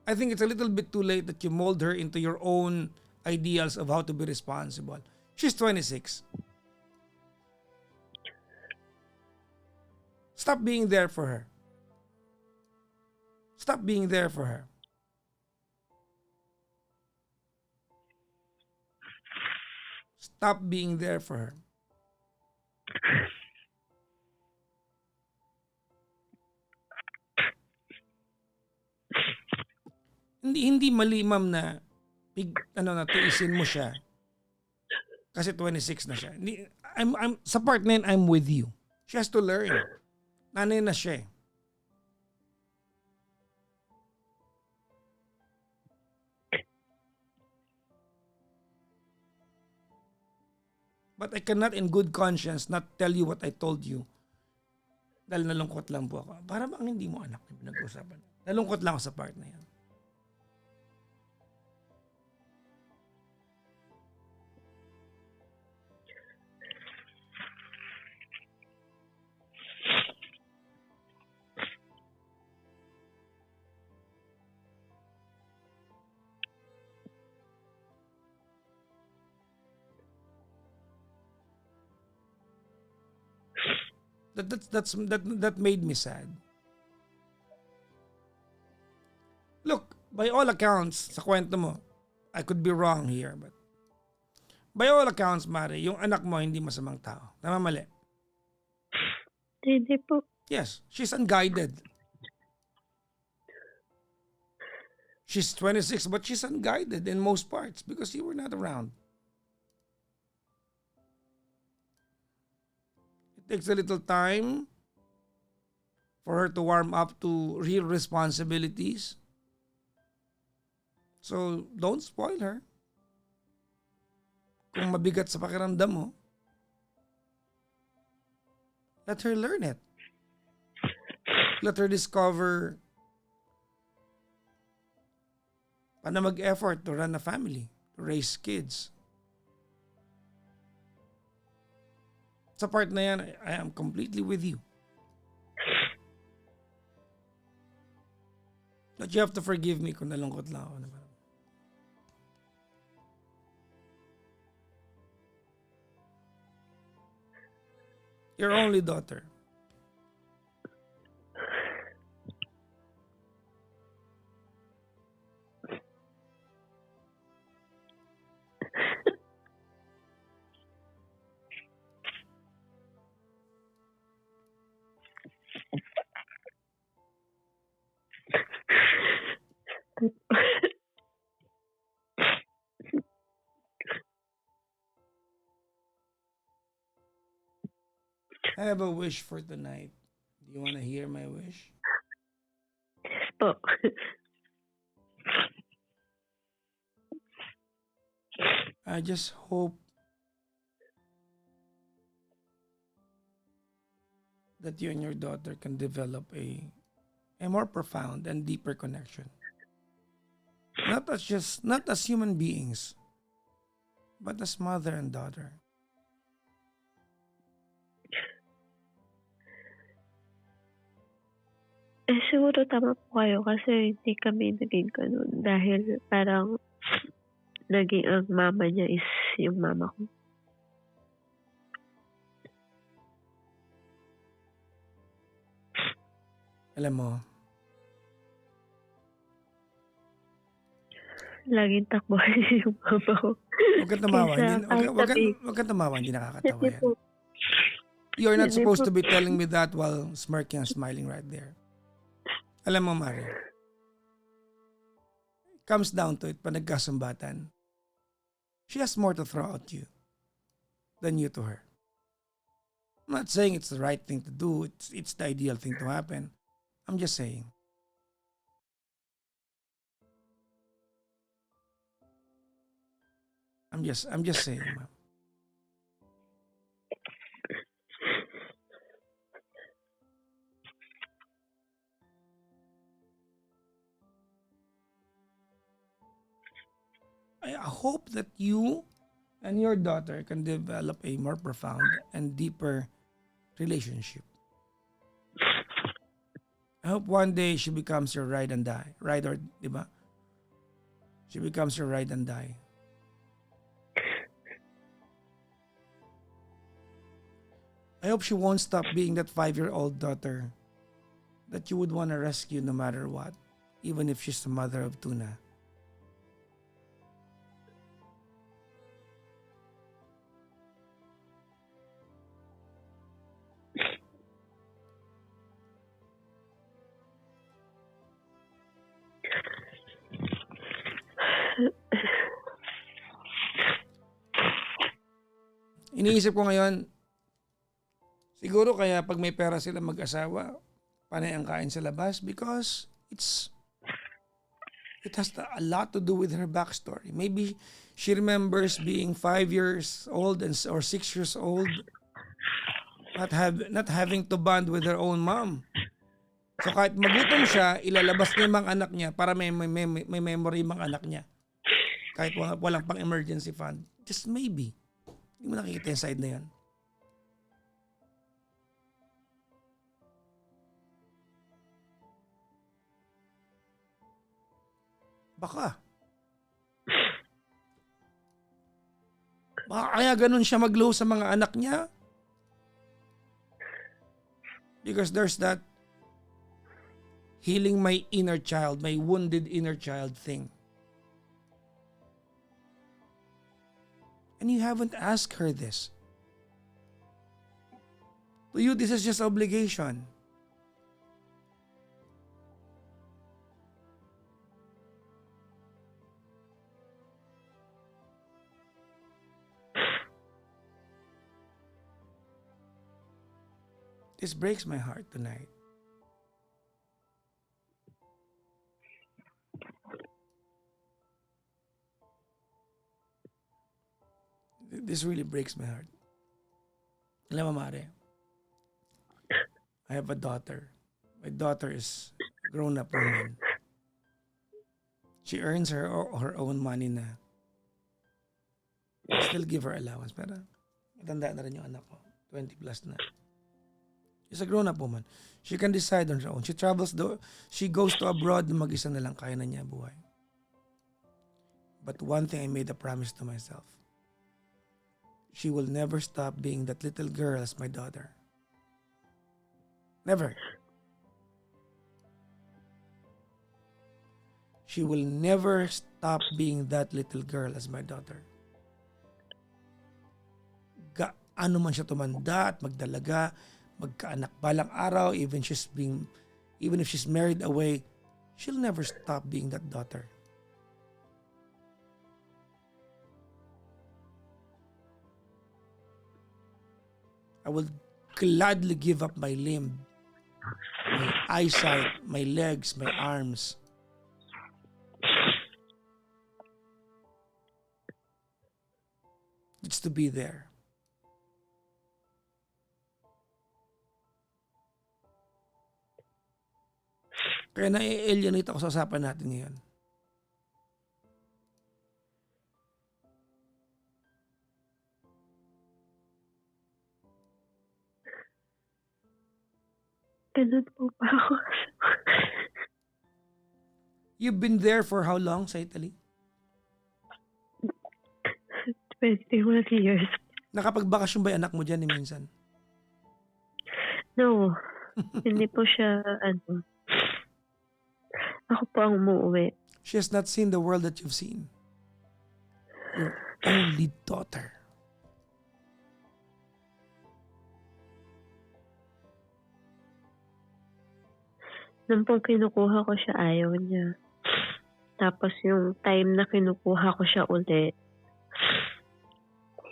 I think it's a little bit too late that you mold her into your own ideals of how to be responsible. She's 26. Stop being there for her. Stop being there for her. Stop being there for her. Hindi mali, ma'am, na tiisin mo siya kasi 26 na siya. I'm sa part na yun, I'm with you. She has to learn. Nanay na siya eh. But I cannot in good conscience not tell you what I told you. Dahil nalungkot lang po ako. Para bang hindi mo anak yung pinag-usapan. Nalungkot lang ako sa part na yan. That made me sad. Look, by all accounts, sa kwento mo, I could be wrong here, but by all accounts, Mare, yung anak mo hindi masamang tao. Tama, mali? Hindi po. Yes, she's unguided. She's 26, but she's unguided in most parts because you were not around. It takes a little time for her to warm up to real responsibilities. So, don't spoil her. Kung mabigat sa pakiramdam mo, let her learn it. Let her discover paano mag-effort to run a family, to raise kids. Sa part na yan, I am completely with you. But you have to forgive me kung nalungkot lang ako naman. Your only daughter. I have a wish for tonight. Do you want to hear my wish? Po. I just hope that you and your daughter can develop a more profound and deeper connection. Not as human beings, but as mother and daughter. Siguro tama po kayo kasi hindi kami naging ganun dahil parang naging ang mama niya is yung mama ko. Alam mo, Laging takbo yung mama ko. huwag kang tumawa. Kaysa Hindi, kahit huwag kang tumawa. Hindi nakakatawa Hindi yan. po. You're not Hindi supposed po. to be telling me that while smirking and smiling right there. Alam mo, Mari, comes down to it, pa nagkasumbatan, she has more to throw at you than you to her. I'm not saying it's the right thing to do. It's the ideal thing to happen. I'm just saying. I'm just saying, ma'am. I hope that you and your daughter can develop a more profound and deeper relationship. I hope one day she becomes your ride and die. Ride or, di ba? She becomes your ride and die. I hope she won't stop being that 5-year-old daughter that you would want to rescue no matter what, even if she's the mother of Tuna. Iniisip ko ngayon, siguro kaya pag may pera sila mag-asawa, panay ang kain sa labas because it has a lot to do with her backstory. Maybe she remembers being 5 years old or 6 years old, not having to bond with her own mom. So kahit magutom siya, ilalabas niya yung mga anak niya para may memory yung mga anak niya. Kahit walang pang emergency fund. Just maybe. Hindi mo nakikita yung side na yan. Baka kaya ganun siya mag-low sa mga anak niya. Because there's that healing my inner child, my wounded inner child thing. And you haven't asked her this. To you, this is just obligation. This breaks my heart tonight. This really breaks my heart. Alam mo, Mare, I have a daughter. My daughter is a grown-up woman. She earns her own money na. I still give her allowance. Pero matanda na rin yung anak ko. 20 plus na. She's a grown-up woman. She can decide on her own. She goes to abroad na mag-isa na lang. Kaya na niya buhay. But one thing I made a promise to myself. She will never stop being that little girl as my daughter. Never. She will never stop being that little girl as my daughter. Gaano man siya tumanda at magdalaga, magkaanak balang araw, even if she's married away, she'll never stop being that daughter. I will gladly give up my limb, my eyesight, my legs, my arms. It's to be there. Kaya na-alienate ako sa usapan natin ngayon. Ganun po ba ako? You've been there for how long sa Italy? 21 years. Nakapagbakasyon ba yung anak mo dyan ni minsan? No. Hindi po siya, ako po ang umuwi. She has not seen the world that you've seen. Your only daughter. Nung pong kinukuha ko siya, ayaw niya. Tapos yung time na kinukuha ko siya ulit,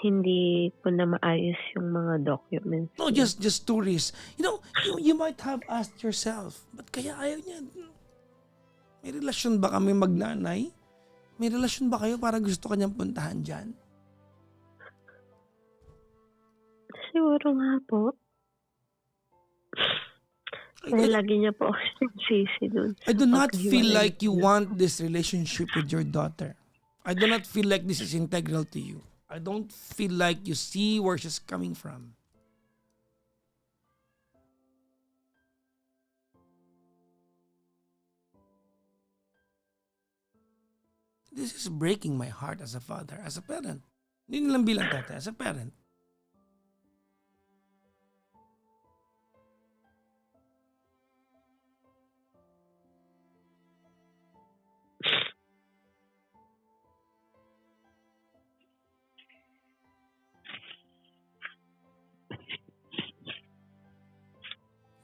hindi ko na maayos yung mga documents. No, just tourists. You might have asked yourself, ba't kaya ayaw niya? May relasyon ba kami magnanay? May relasyon ba kayo para gusto kanyang puntahan dyan? Siguro nga po. Kaya lagi niya po ako sinisisi dun. I do not feel like you want this relationship with your daughter. I do not feel like this is integral to you. I don't feel like you see where she's coming from. This is breaking my heart as a father, as a parent. Hindi lang bilang tatay, as a parent.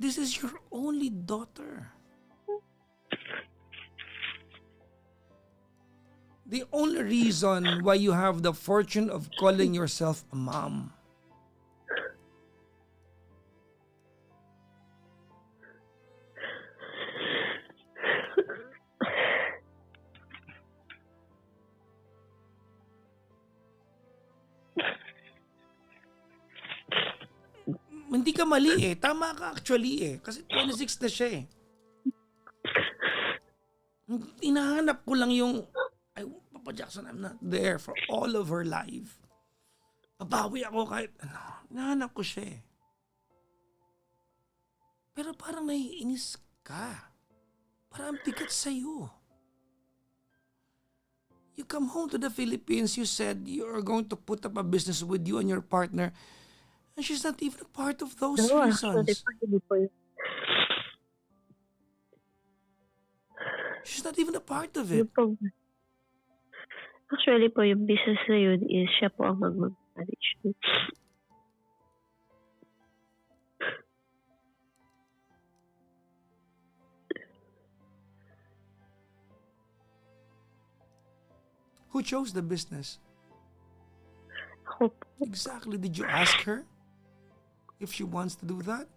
This is your only daughter. The only reason why you have the fortune of calling yourself a mom. Hindi ka mali eh. Tama ka actually eh. Kasi 26 na siya eh. Inahanap ko lang yung, Papa Jackson, I'm not there for all of her life. Babawi ako kahit ano. Inahanap ko siya eh. Pero parang naiinis ka. Parang bigat sa'yo. You come home to the Philippines, you said you're going to put up a business with you and your partner. And she's not even a part of those reasons. She's not even a part of it. Actually po, yung business na yun is siya po ang mag-manage. Who chose the business? Ako po. Exactly. Did you ask her if she wants to do that?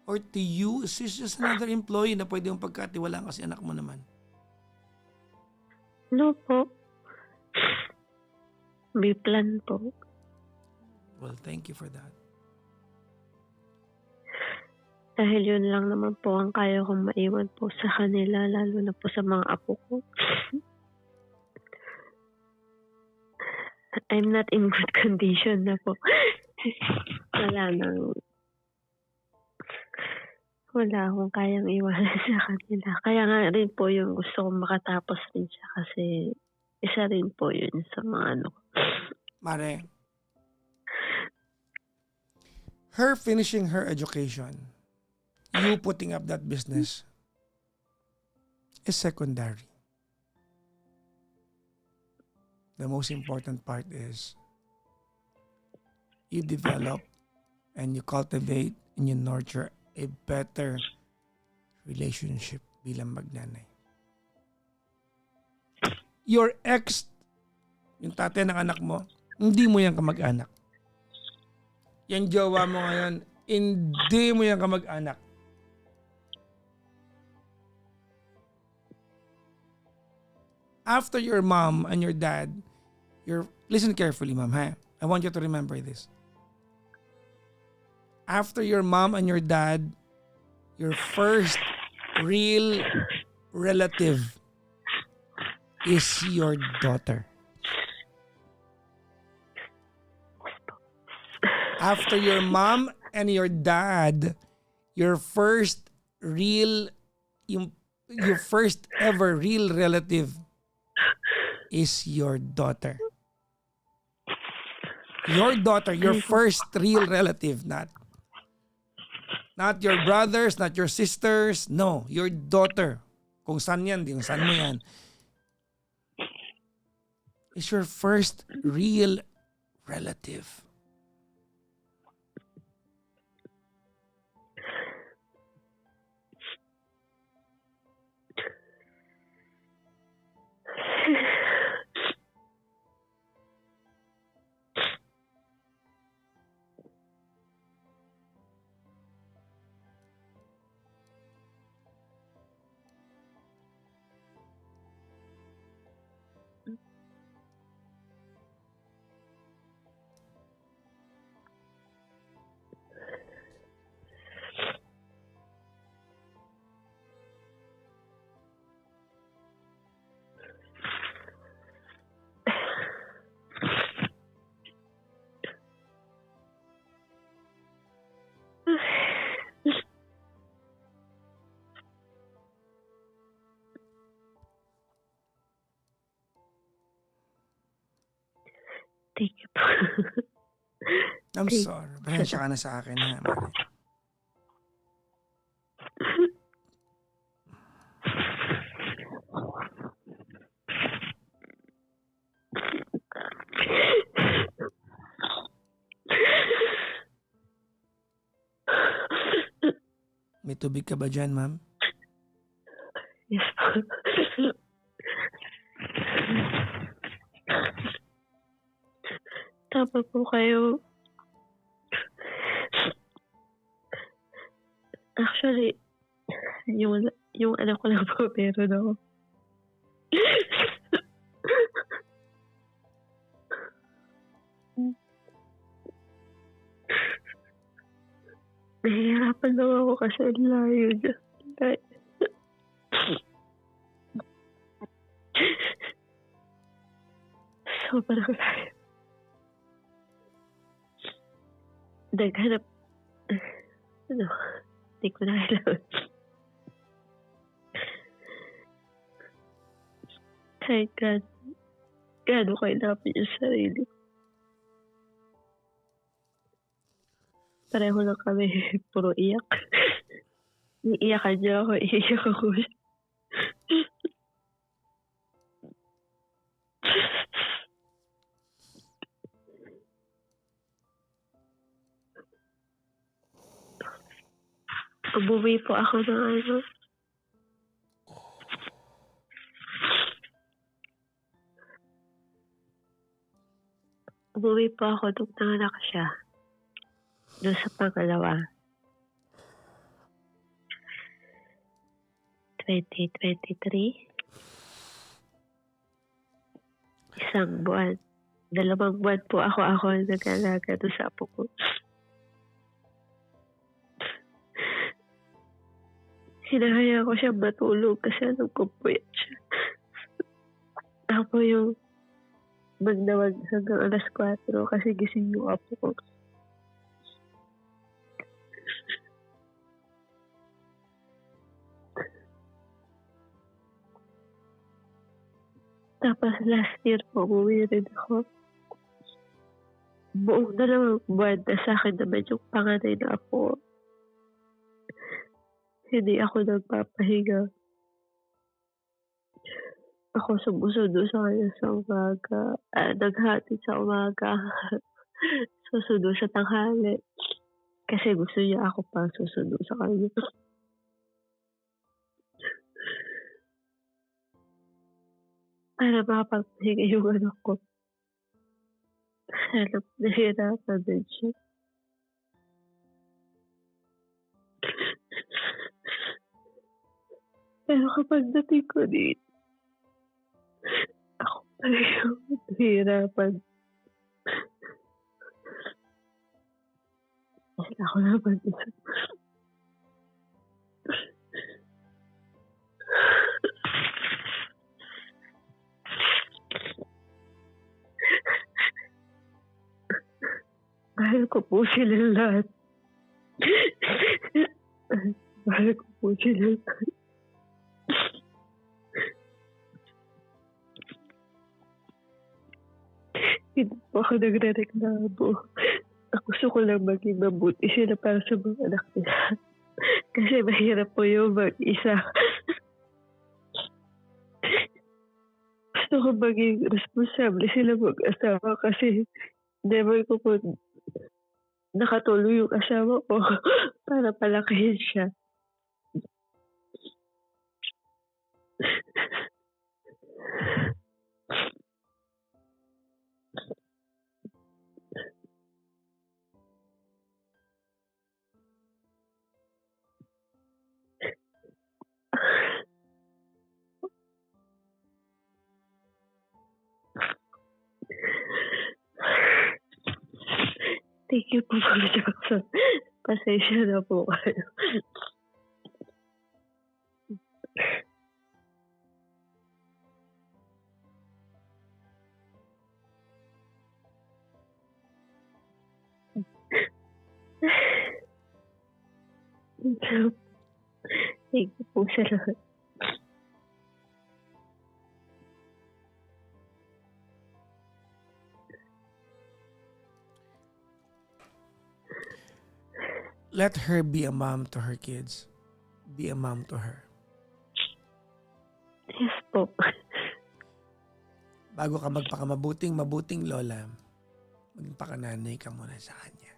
Or to you, she's just another employee na pwede mong pagkatiwalaan kasi anak mo naman? No po. May plan po. Well, thank you for that. Dahil yun lang naman po ang kaya kong maiwan po sa kanila, lalo na po sa mga apo ko. I'm not in good condition na po. Wala akong kayang iwanan sa kanila. Kaya nga rin po yung gusto kong makatapos rin siya kasi isa rin po yun sa mga ano. Mare, her finishing her education, you putting up that business is secondary. The most important part is you develop and you cultivate and you nurture a better relationship bilang magnanay. Your ex, yung tatay ng anak mo, hindi mo yan kamag-anak. Yan jowa mo ngayon, hindi mo yan kamag-anak. After your mom and your dad, listen carefully, ma'am, ha? I want you to remember this. After your mom and your dad, your first real relative is your daughter. After your mom and your dad, your first ever real relative is your daughter. Your daughter, your first real relative, not your brothers, not your sisters. No, your daughter. Kung saan yan, kung saan mo yan. Is your first real relative. Thank you po. I'm sorry. Pasensya ka na sa akin, ha, Mare. May tubig ka ba dyan, ma'am? Yes po. Tama po kayo. Actually, yung anak ko lang po meron ako. Nahihirapan lang ako kasi ang layo niya. Sobrang layo. Naghanap. Hindi ko na alam. Kahit gaano kailapin yung sarili. Pareho lang kami, puro iyak. Iiyakan niya ako, iiyak ako. Umuwi po ako ng ano. Umuwi po ako nung nanganak siya. Doon sa pangalawa. 2023. Isang buwan. 2 buwan po ako ang nag-alaga dun sa apo ko. Hinahayaan ko siyang matulog kasi alam ko puyat siya. Ako yung magdawag hanggang 4:00 kasi gising yung apo ko. Tapos last year po, umuwi rin ako. Buong 2 buwan na sa'kin naman yung panganay na apo. Hindi ako nagpapahinga. Ako sumusundo sa kanya sa umaga, naghatid sa umaga, susundo sa tanghali. Kasi gusto niya ako pa susundo sa kanya. Para makapagpahinga yung anak ko. Alam, nahihirapan din siya. Pero kapag dating ko dito, ako pa rin yung nahihirapan. Kasi ako naman isa. Mahal ko po silang lahat. Mahal ko po silang lahat. Hindi po ako nagre-reklamo. Gusto ko lang maging mabuti sila para sa mga anak nila. Kasi mahirap po yung mag-isa. Gusto ko maging responsable sila mag-asawa kasi never ko po nakatuloy yung asawa ko para palakihin siya. Thank you po, Ma'am Jackson. Pasensya na po kayo. Thank you po sa lahat. Let her be a mom to her kids. Be a mom to her. Yes po. Bago ka mabuting lola, magpakananay ka muna sa kanya.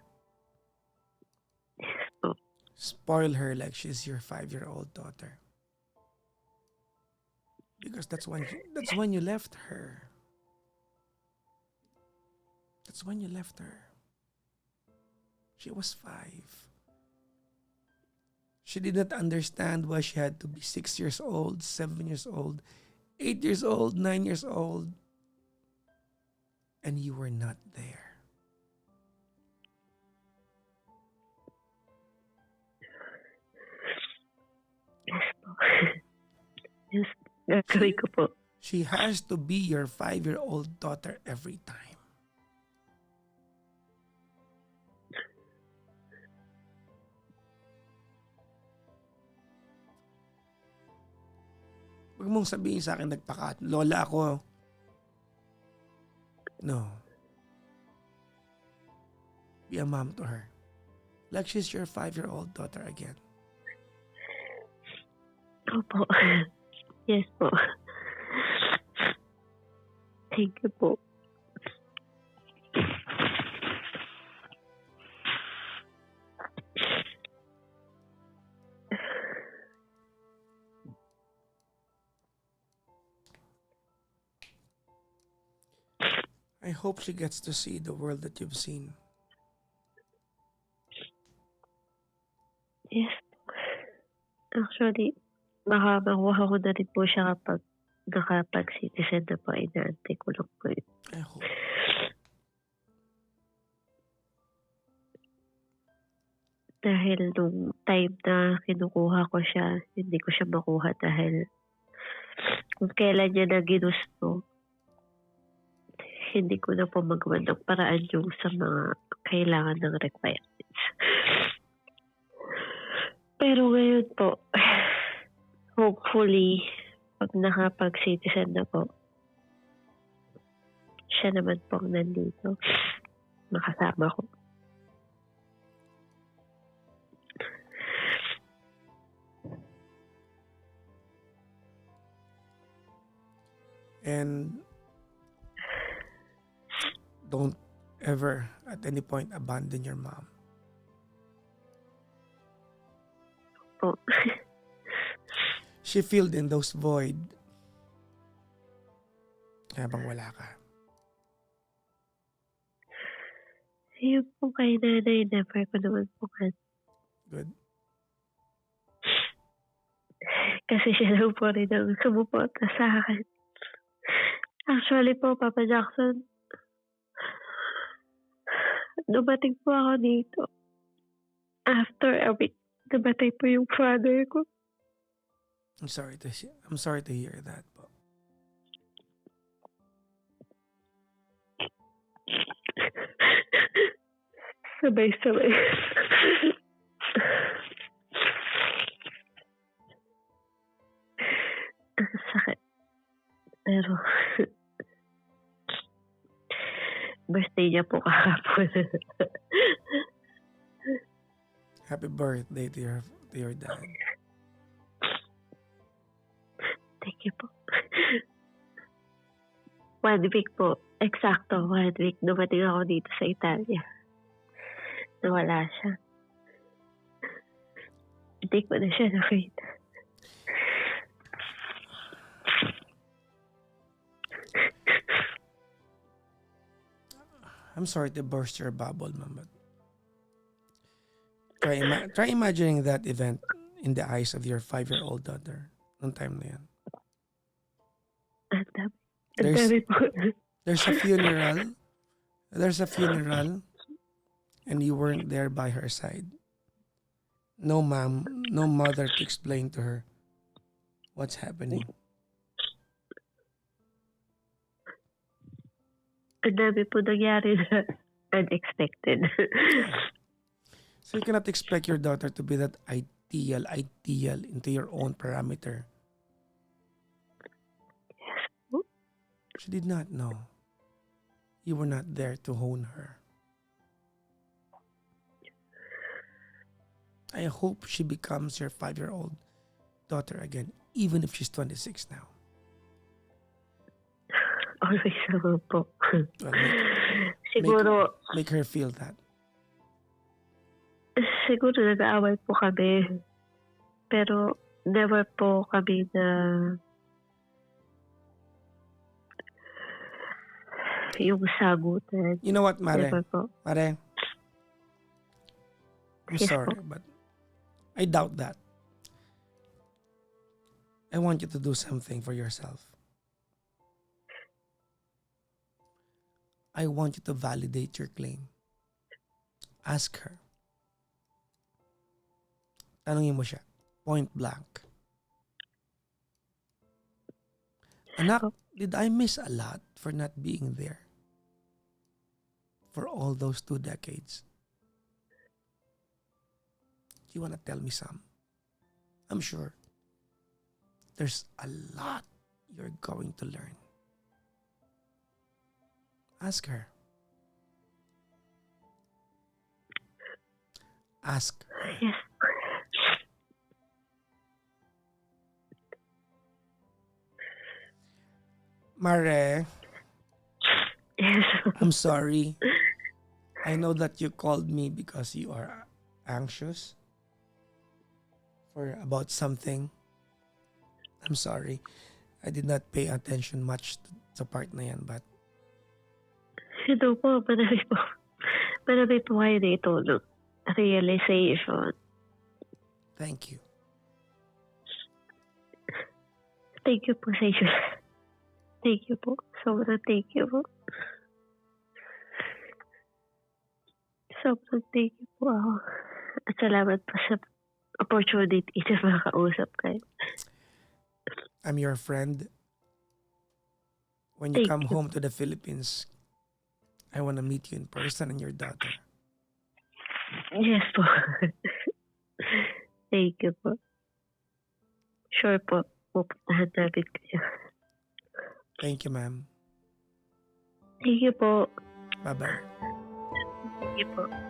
Yes po. Spoil her like she's your 5-year-old daughter. Because that's when you left her. That's when you left her. She was 5. She did not understand why she had to be 6 years old, 7 years old, 8 years old, 9 years old. And you were not there. Yes po. Yes, gagawin ko po. She has to be your 5-year-old daughter every time. Huwag mong sabihin sa akin lola ako. No. Be a mom to her. Like she's your 5-year-old daughter again. Opo. Yes po. Thank you po. I hope she gets to see the world that you've seen. Yes. Actually, baka makuha ko na rin po siya kapag nakapag-citizen na po, inaantay ko lang po yun. I hope. Dahil nung time na kinukuha ko siya, hindi ko siya makuha dahil kung kailan niya na ginusto, hindi ko na po magawa ng paraan yung sa mga kailangan ng requirements. Pero ngayon po, hopefully, pag nakapag-citizen na po, siya naman po ang nandito. Makasama ko. And don't ever at any point abandon your mom. Po. She filled in those void habang wala ka. Yung po kay nanay, never ko naman po Good. kasi siya lang po rin ang sumuporta sa akin. Actually po, Papa Jackson, dumating po ako dito. After a week, dumating po yung father ko. I'm sorry to hear that po. Sabay-sabay. Ang sakit. Pero, birthday niya po kahapon. Happy birthday to your dad. Thank you po. 1 week po. Eksakto, 1 week. Dumating ako dito sa Italia. Nawala siya. Hindi ko na siya nakita. I'm sorry to burst your bubble, ma'am, but try imagining that event in the eyes of your 5-year-old daughter. Nung time na yan. Ang There's- dami po. There's a funeral, and you weren't there by her side. No mom, no mother to explain to her what's happening. Ang dami po nangyari na unexpected. So you cannot expect your daughter to be that ideal into your own parameter. Yes po. She did not know. You were not there to hone her. I hope she becomes your 5-year-old daughter again, even if she's 26 now. Always naman po. Well, Siguro, make her feel that. siguro nag-aaway po kami. Pero never po kami na yung sagutan. You know what, Mare? Never po. Mare, I'm Yes, sorry, po. but I doubt that. I want you to do something for yourself. I want you to validate your claim. Ask her. Tanungin mo siya. Point blank. Anak, did I miss a lot for not being there? For all those 2 decades? Do you want to tell me some? I'm sure there's a lot you're going to learn. Ask her. Ask her. Yes. Mare, Yes. I'm sorry. I know that you called me because you are anxious for about something. I'm sorry. I did not pay attention much sa part na yan, but Ito po, marami po. Marami po kayo dito ng realization. thank you. Thank you po sa inyo. Thank you po. Sobrang thank you po. Sobrang thank you po ako. At salamat po sa opportunity na makausap kayo. I'm your friend. When you Thank come you. home to the Philippines, I want to meet you in person and your daughter. Yes po. Thank you po. Sure po, pupuntahan namin kayo. Thank you, ma'am. Thank you po. Bye-bye. Thank you po.